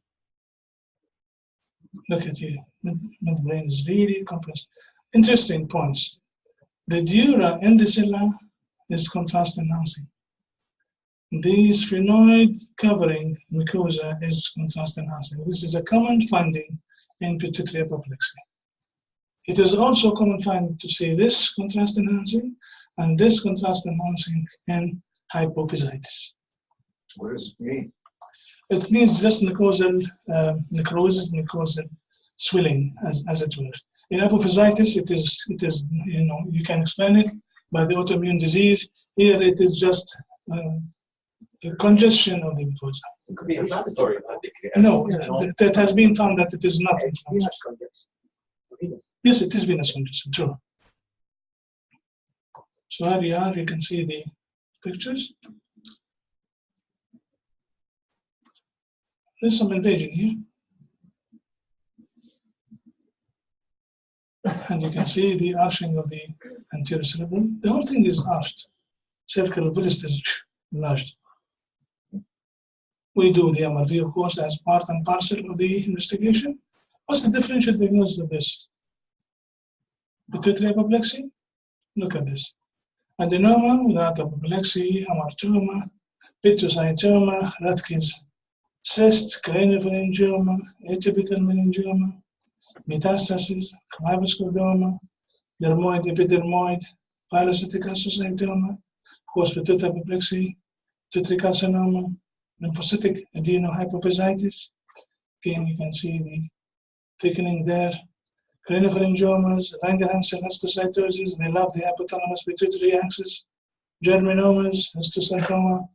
Look at you, midbrain is really compressed. Interesting points. The dura in the sella is contrast enhancing. The sphenoid covering mucosa is contrast enhancing. This is a common finding in pituitary apoplexy. It is also common finding to see this contrast enhancing and this contrast enhancing in hypophysitis.
What does it mean?
It means just mucosal necrosis, mucosal swelling, as it were. In apophysitis, it is you can explain it by the autoimmune disease. Here it is just a congestion of the mucosa.
It could be inflammatory.
No, it has been found that it is not inflammatory.
Venous congestion. Venous.
Yes, it is venous congestion, true. So here we are, you can see the pictures. There's some invasion here. And you can see the arching of the anterior cerebrum. The whole thing is arched. Cervical villus is enlarged. We do the MRV, of course, as part and parcel of the investigation. What's the differential diagnosis of this? Pituitary apoplexy? Look at this. Adenoma without apoplexy, hamartoma, pituitoma, Ratkins cyst, craniopharyngioma, atypical meningioma, metastasis, clavoscordoma, dermoid, epidermoid, pilocytic astrocytoma, of course, pituitary apoplexy, pituitary carcinoma, lymphocytic adenohypophysitis. Again, you can see the thickening there. Craniopharyngiomas, Langerhans cell histiocytosis, they love the hypothalamus pituitary axis. Germinomas, histosarcoma,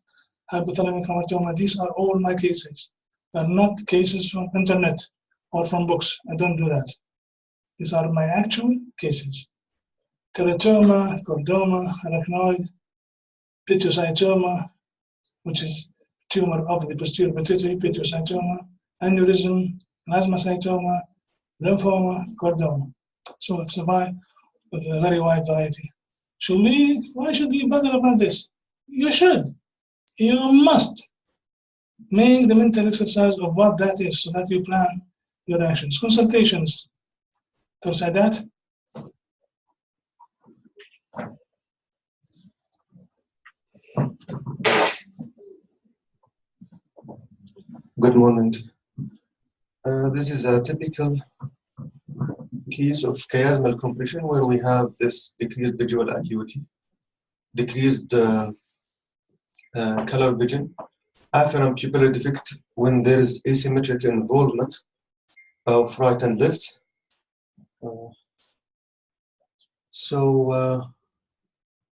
hypothalamic hamartoma. These are all my cases. They are not cases from internet or from books. I don't do that. These are my actual cases. Teratoma, chordoma, arachnoid, pituitoma, which is tumor of the posterior pituitary, pituitoma, aneurysm, plasmacytoma, lymphoma, chordoma. So it's a very wide variety. Why should we bother about this? You should. You must make the mental exercise of what that is so that you plan your actions. Consultations. To say that.
Good morning. This is a typical case of chiasmal compression where we have this decreased visual acuity, decreased color vision, afferent pupillary defect when there is asymmetric involvement of right and left.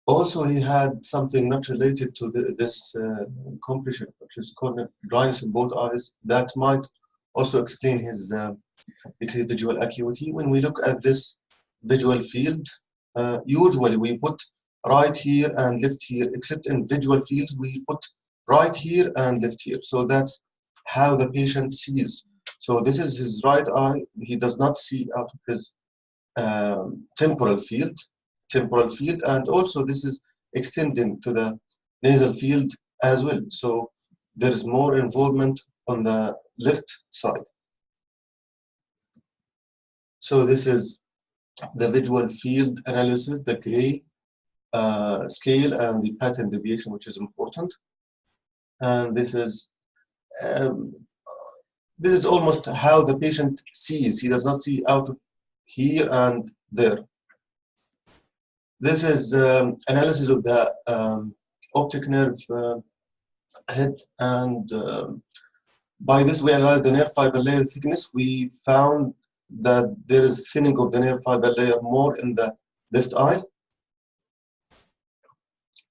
Also he had something not related to this compression, which is corneal dryness in both eyes, that might also explain his decreased visual acuity. When we look at this visual field, usually we put right here and left here, except in visual fields we put right here and left here. So that's how the patient sees. So this is his right eye. He does not see out of his temporal field, and also this is extending to the nasal field as well. So there is more involvement on the left side. So this is the visual field analysis, the gray scale and the pattern deviation, which is important. And this is almost how the patient sees. He does not see out of here and there. This is analysis of the optic nerve head, and by this we analyzed the nerve fiber layer thickness. We found that there is thinning of the nerve fiber layer more in the left eye.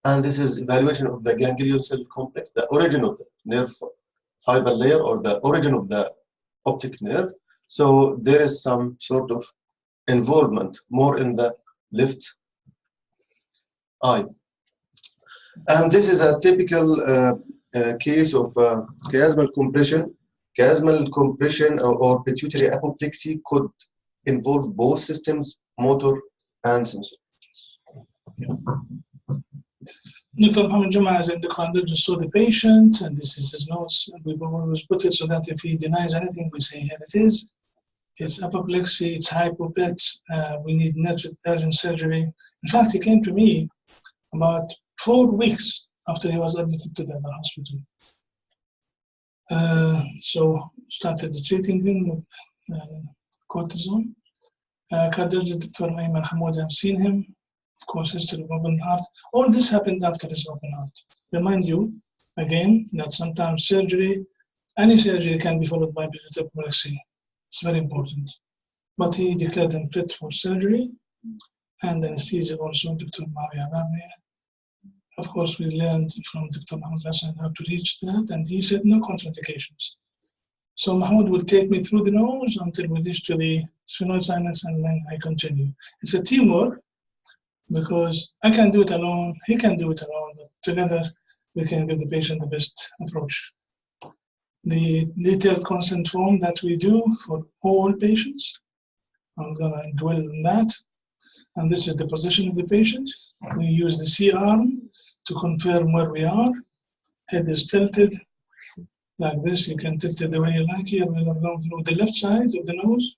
And this is evaluation of the ganglion cell complex, the origin of the nerve fiber layer or the origin of the optic nerve. So there is some sort of involvement more in the left eye. And this is a typical case of chiasmal compression. Chiasmal compression or pituitary apoplexy could involve both systems, motor and sensor.
Dr. Mohammed Juma, as endocrinologist, saw the patient, and this is his notes. We always put it so that if he denies anything, we say, here it is. It's apoplexy, it's hypopet, we need urgent surgery. In fact, he came to me about 4 weeks after he was admitted to the other hospital. So started treating him with cortisone. Cardiologist Dr. Ayman Hamoud, I've seen him. Of course, history of open heart. All this happened after his open heart. Remind you, again, that sometimes surgery, any surgery can be followed by pituitary apoplexy. It's very important. But he declared him fit for surgery and anesthesia also, Dr. Maria Babne. Of course, we learned from Dr. Mahmoud Hassan how to reach that, and he said no contraindications. So Mahmoud will take me through the nose until we reach to the sphenoid sinus, and then I continue. It's a teamwork because I can do it alone, he can do it alone, but together we can give the patient the best approach. The detailed consent form that we do for all patients, I'm gonna dwell on that. And this is the position of the patient. We use the C-arm to confirm where we are. Head is tilted like this. You can tilt it the way you like here. We are going through the left side of the nose,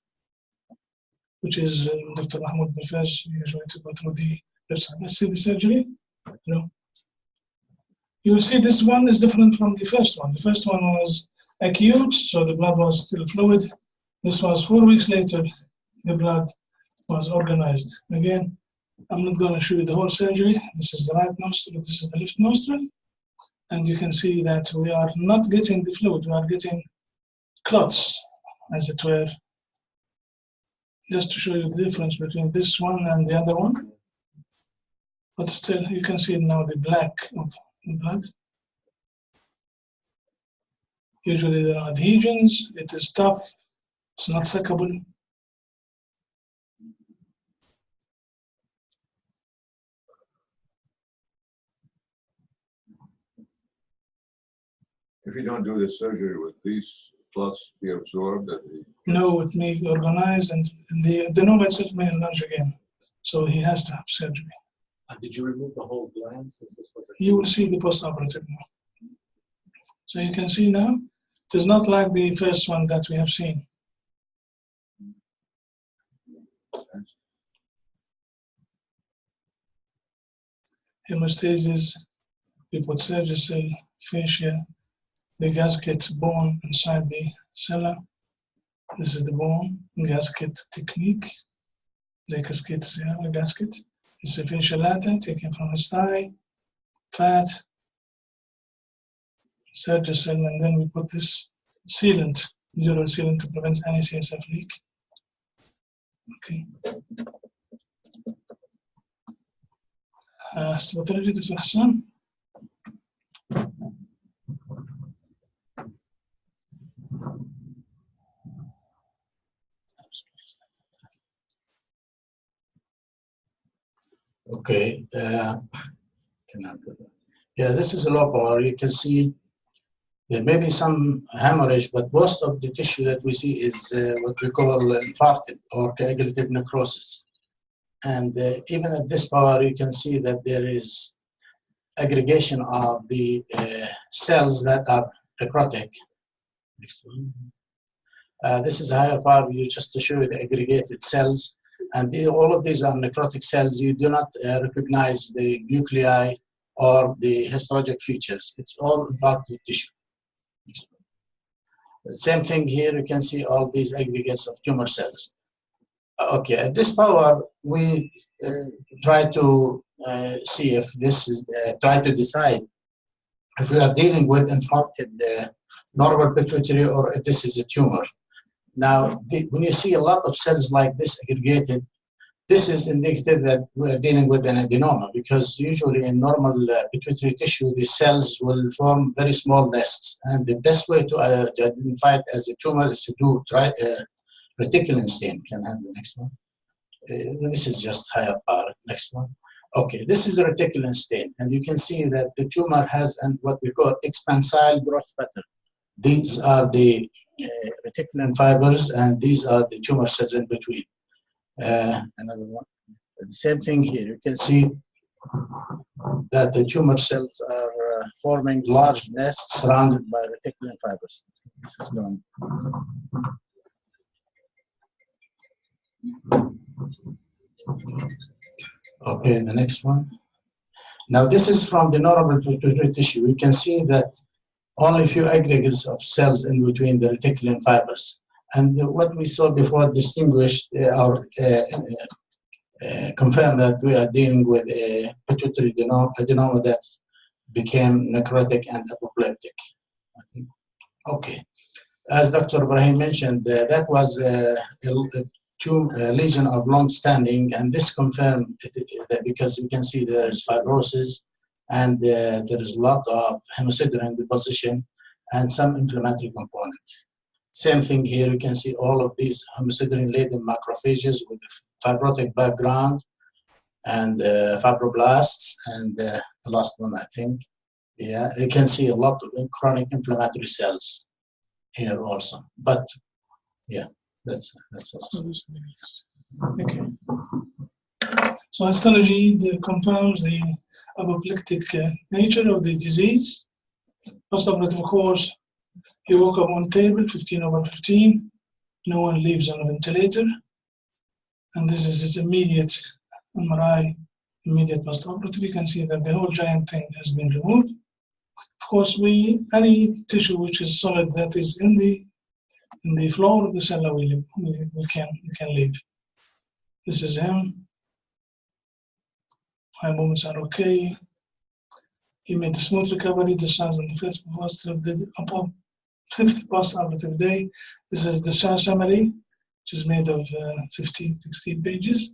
which is Dr. Mahmoud prefers usually to go through the left side. Let's see the surgery. You will see this one is different from the first one. The first one was acute, so the blood was still fluid. This was 4 weeks later, the blood was organized. Again, I'm not going to show you the whole surgery. This is the right nostril, this is the left nostril. And you can see that we are not getting the fluid, we are getting clots, as it were. Just to show you the difference between this one and the other one. But still, you can see now the black of the blood. Usually there are adhesions, it is tough, it's not suckable.
If you don't do the surgery, would these clots be absorbed?
No, it may organize, and the adenoma itself may enlarge again. So he has to have surgery.
Did you remove the whole gland since this was
You will see the postoperative now. So you can see now, it is not like the first one that we have seen. Hemostasis, hypothergical, fascia, the gasket bone inside the cella. This is the bone gasket technique. The cascade Sierra gasket. This is a fascia lata taken from his thigh, fat, surgical, and then we put this sealant, dural sealant, to prevent any CSF leak. Okay. Stomatology, Dr. Hassan.
Okay, can I do that? Yeah, this is a low power. You can see there may be some hemorrhage, but most of the tissue that we see is what we call infarcted or coagulative necrosis. And even at this power, you can see that there is aggregation of the cells that are necrotic. Next one. This is a higher power view just to show you the aggregated cells. And all of these are necrotic cells. You do not recognize the nuclei or the histologic features. It's all infarcted tissue. The same thing here, you can see all these aggregates of tumor cells. Okay, at this power, we try to see if this is, try to decide if we are dealing with infarcted normal pituitary or if this is a tumor. Now, when you see a lot of cells like this aggregated, this is indicative that we are dealing with an adenoma, because usually in normal pituitary tissue, the cells will form very small nests. And the best way to identify it as a tumor is to do reticulin stain. Can I have the next one? This is just higher power. Next one. Okay, this is a reticulin stain, and you can see that the tumor has what we call expansile growth pattern. These are the reticulin fibers, and these are the tumor cells in between. Another one. The same thing here. You can see that the tumor cells are forming large nests surrounded by reticulin fibers. This is gone. Okay, the next one. Now this is from the normal pituitary tissue. We can see that only a few aggregates of cells in between the reticulin fibers. And what we saw before distinguished or confirmed that we are dealing with a pituitary adenoma that became necrotic and apoplectic. I think. Okay. As Dr. Ibrahim mentioned, that was a lesion of long standing, and this confirmed that because you can see there is fibrosis and there is a lot of hemosiderin deposition and some inflammatory component. Same thing here, you can see all of these hemosiderin-laden macrophages with fibrotic background and fibroblasts, and the last one, I think. Yeah, you can see a lot of chronic inflammatory cells here also. But yeah, that's also.
Okay. So histology confirms the apoplectic nature of the disease. Postoperative course, he woke up on table, 15/15. No one leaves on a ventilator. And this is his immediate MRI, immediate postoperative. You can see that the whole giant thing has been removed. Of course, any tissue which is solid that is in the floor of the cell, we can leave. This is him. Eye movements are okay. He made a smooth recovery, discharged on the fifth postoperative day. This is the discharge summary, which is made of 16 pages,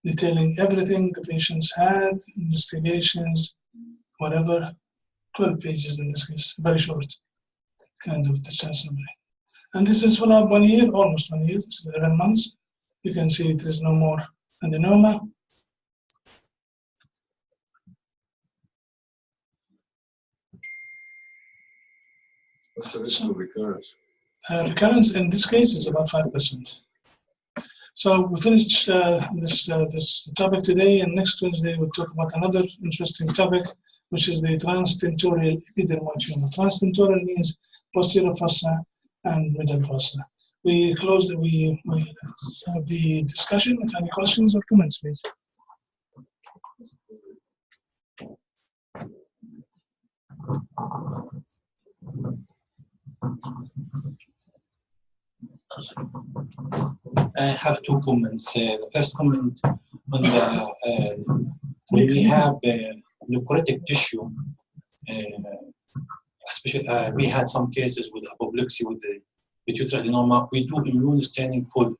detailing everything the patients had, investigations, whatever. 12 pages in this case, very short kind of discharge summary. And this is for up 1 year, almost 1 year, it's 11 months. You can see there is no more adenoma.
What's the risk of recurrence?
Recurrence in this case is about 5%. So we finished this topic today, and next Wednesday we'll talk about another interesting topic, which is the transtentorial epidermoid tumor. Transtentorial means posterior fossa and middle fossa. We close. We have the discussion. If any questions or comments, please.
I have two comments. The first comment on the when we have necrotic tissue, especially we had some cases with apoplexy with the pituitary adenoma. We do immune staining full.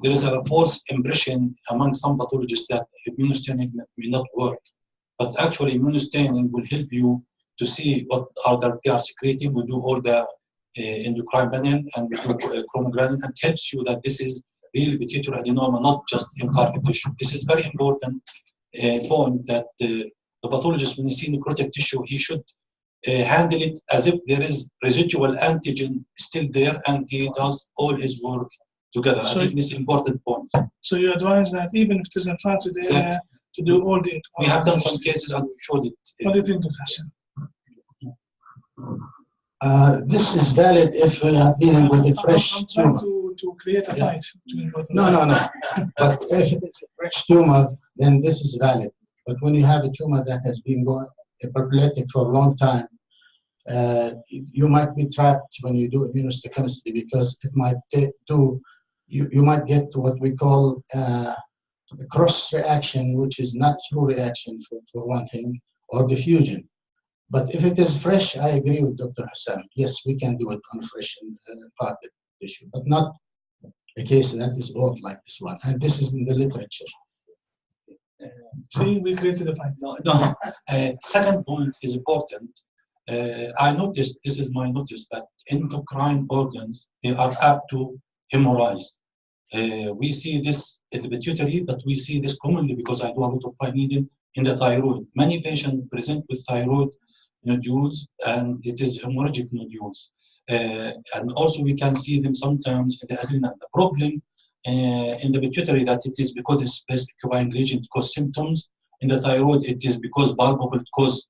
There is a false impression among some pathologists that immune staining may not work, but actually immune staining will help you to see what they are secreting. We do all the endocrine panel and we do chromogranin, and helps you that this is really pituitary adenoma, not just infarct tissue. This is very important point that the pathologist, when he sees necrotic tissue, he should handle it as if there is residual antigen still there, and he does all his work together.
So
I think this is an important point.
So you advise that even if it is infarcted area, to do all the.
We have done some cases and we showed it.
What do you think, Dr. Hassan?
This is valid if we are dealing with a fresh
I'm trying
tumor.
to create a fight between both of
No.
them.
But if it is a fresh tumor, then this is valid. But when you have a tumor that has been apoplectic for a long time, you might be trapped when you do immunohistochemistry, because it might you might get what we call a cross reaction, which is not true reaction for one thing, or diffusion. But if it is fresh, I agree with Dr. Hassan. Yes, we can do it on fresh parted tissue, but not a case that is old like this one. And this is in the literature.
See, we created a fight.
No. Second point is important. I noticed, this is my notice, that endocrine organs, they are apt to hemorrhaged. We see this in the pituitary, but we see this commonly because I do a lot of fine needle in the thyroid. Many patients present with thyroid nodules, and it is hemorrhagic nodules. And also we can see them sometimes in the adrenal. The problem in the pituitary that it is because it's best occupying region cause symptoms. In the thyroid, it is because palpable cause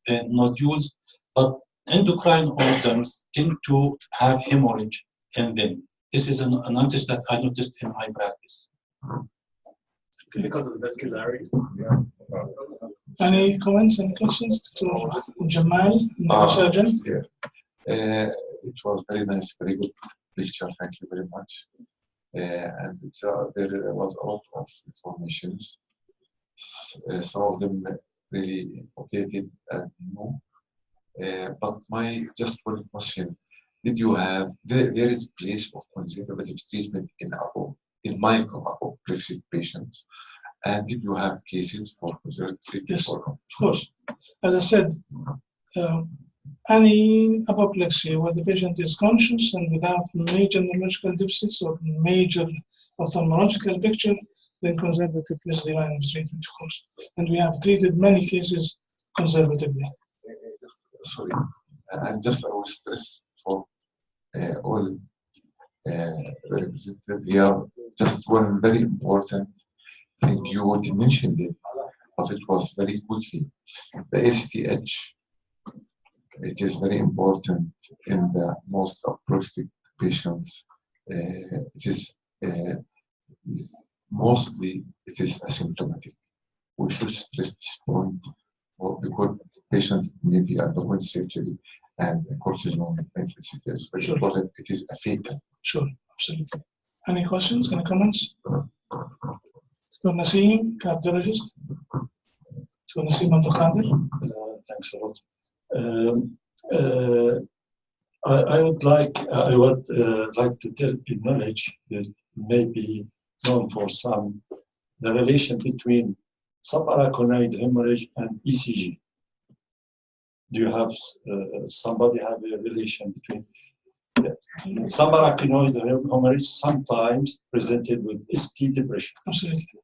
nodules, but endocrine organs tend to have hemorrhage in them. This is a notice that I noticed in my practice.
Because of the vascularity.
Any comments, any questions to Jamal, neurosurgeon?
Yeah. It was very nice, very good picture. Thank you very much. And there was a lot of informations. Some of them really updated and new. But my just one question: did you have there is a place of conservative treatment in apoplexy patients, and did you have cases for conservative treatment?
Yes, of course. As I said, any apoplexy where the patient is conscious and without major neurological deficits or major ophthalmological picture, then conservative is the line of treatment, of course. And we have treated many cases conservatively.
Sorry, and just I will stress for all representatives here, just one very important thing you already mentioned it, but it was very quickly. The ACTH, it is very important in the most apoplectic patients. It is mostly it is asymptomatic. We should stress this point because the patient may be undergoing surgery and cortisone intensity is very important. It is a fatal.
Sure, absolutely. Any questions, any comments? Dr. Naseem, cardiologist. Dr. Naseem Abdul Qadir.
Thanks a lot. I would like to tell acknowledge that maybe known for some the relation between subarachnoid hemorrhage and ECG. Do you have somebody have a relation between subarachnoid hemorrhage sometimes presented with ST depression?
Absolutely.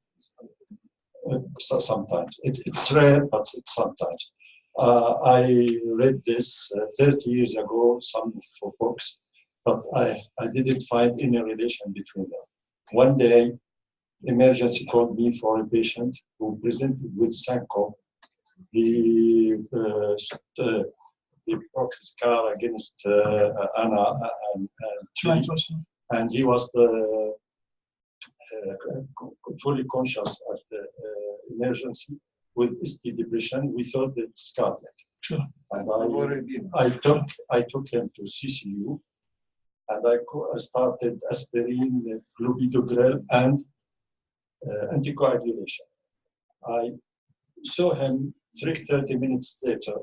So sometimes it's rare, but it's sometimes. I read this 30 years ago, some books, but I didn't find any relation between them. One day, emergency called me for a patient who presented with syncope. He broke his car against Anna and he was fully conscious at the emergency with ST depression. We thought it's cardiac.
Sure.
And I took him to CCU, and I started aspirin, clopidogrel, and anticoagulation. I saw him 30 minutes later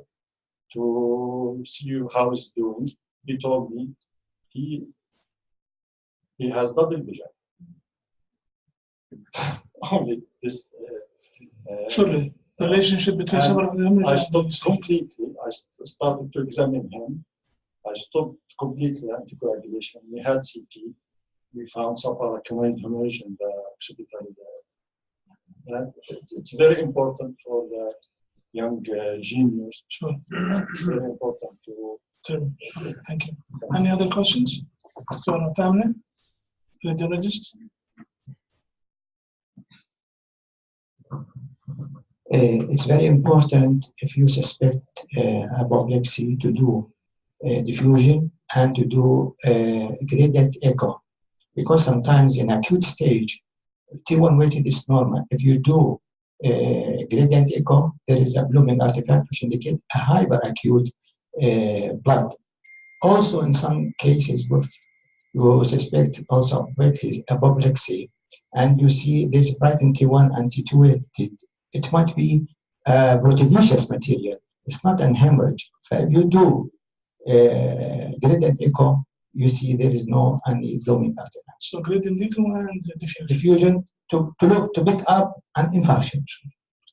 to see how he's doing. He told me he has double vision. Only this.
Surely, the relationship between subarachnoid hemorrhage
I
and
stopped completely. I started to examine him. I stopped completely anticoagulation. We had CT. We found subarachnoid hemorrhage in the occipital. It's very important for the young genius.
Sure.
It's very important to.
Sure. Thank you. Any other questions? Dr. Tamlin, radiologist.
It's very important if you suspect apoplexy to do diffusion and to do gradient echo, because sometimes in acute stage, T1 weighted is normal. If you do gradient echo, there is a blooming artifact which indicate a hyperacute blood. Also, in some cases, where you suspect also apoplexy, and you see there's bright in T1 and T2 weighted, it might be proteinaceous material. It's not an hemorrhage. So if you do gradient echo, you see there is no any blooming artifact.
So gradient echo and diffusion.
Diffusion to pick up an infarction.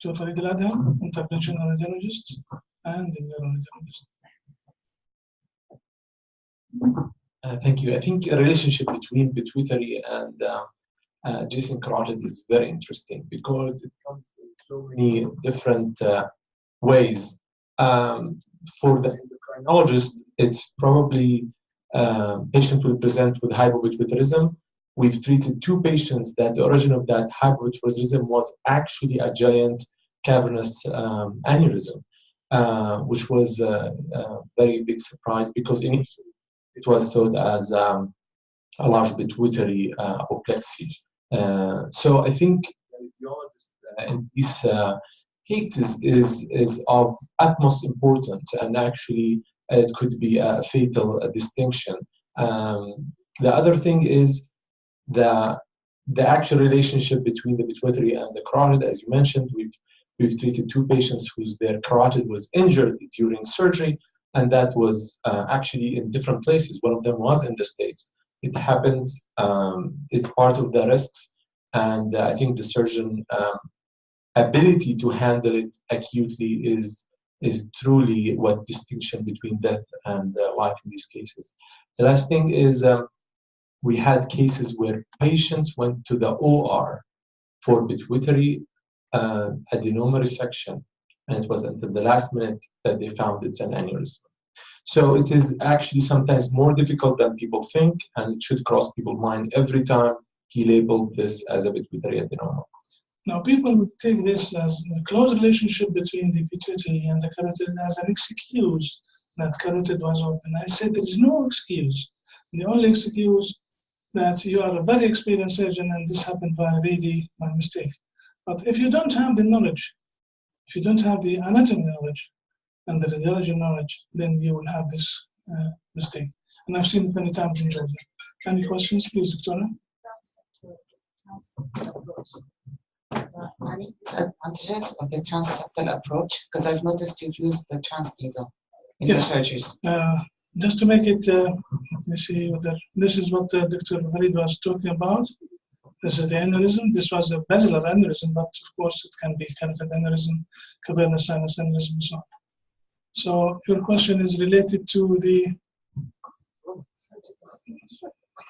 Dr. Farid Al-Adham, interventional radiologist and the neuroradiologist.
Thank you. I think a relationship between pituitary and adjacent carotid is very interesting because it comes in so many different ways. For the endocrinologist, it's probably patient will present with hypopituitarism. We've treated 2 patients that the origin of that hypopituitarism was actually a giant cavernous aneurysm, which was a very big surprise because initially it was thought as a large pituitary apoplexy. So I think the radiologist in these cases is of utmost importance, and actually it could be a fatal distinction. The other thing is the actual relationship between the pituitary and the carotid. As you mentioned, we've treated 2 patients whose their carotid was injured during surgery, and that was actually in different places. One of them was in the States. It happens, it's part of the risks, and I think the surgeon ability to handle it acutely is truly what distinction between death and life in these cases. The last thing is we had cases where patients went to the OR for pituitary adenoma resection, and it was until the last minute that they found it's an aneurysm. So it is actually sometimes more difficult than people think, and it should cross people's mind every time he labeled this as a pituitary adenoma.
Now, people would take this as a close relationship between the pituitary and the carotid as an excuse that carotid was open. I said there is no excuse. The only excuse that you are a very experienced surgeon and this happened by mistake. But if you don't have the knowledge, if you don't have the anatomy knowledge and the radiology knowledge, then you will have this mistake. And I've seen it many times in Georgia. Any questions, please, Victoria?
Any disadvantages of the transseptal approach? Because I've noticed you've used the transnasal in the surgeries.
Just to make it, let me see whether this is what Dr. Farid was talking about. This is the aneurysm. This was a basilar aneurysm, but of course it can be carotid aneurysm, cavernous sinus aneurysm, and so on. So your question is related to the.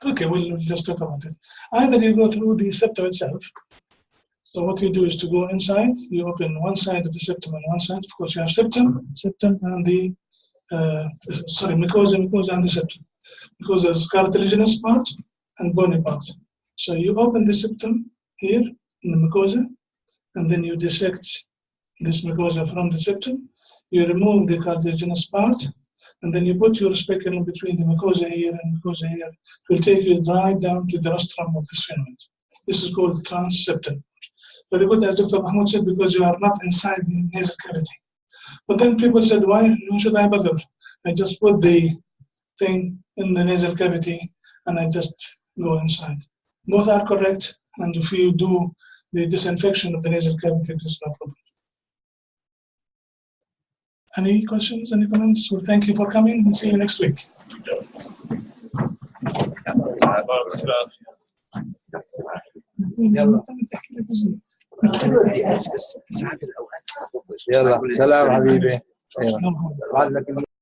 Okay, we'll just talk about it. Either you go through the septum itself. So what you do is to go inside, you open one side of the septum and one side. Of course, you have septum and the, mucosa and the septum. Because there's cartilaginous part and bony part. So you open the septum here in the mucosa, and then you dissect this mucosa from the septum. You remove the cartilaginous part, and then you put your speculum between the mucosa here and mucosa here. It will take you right down to the rostrum of this filament. This is called transseptal. Very good, as Dr. Mahmoud said, because you are not inside the nasal cavity. But then people said, why should I bother? I just put the thing in the nasal cavity and I just go inside. Both are correct, and if you do the disinfection of the nasal cavity, there's no problem. Any questions, any comments? Well, thank you for coming and see you next week.
يلا سلام حبيبي.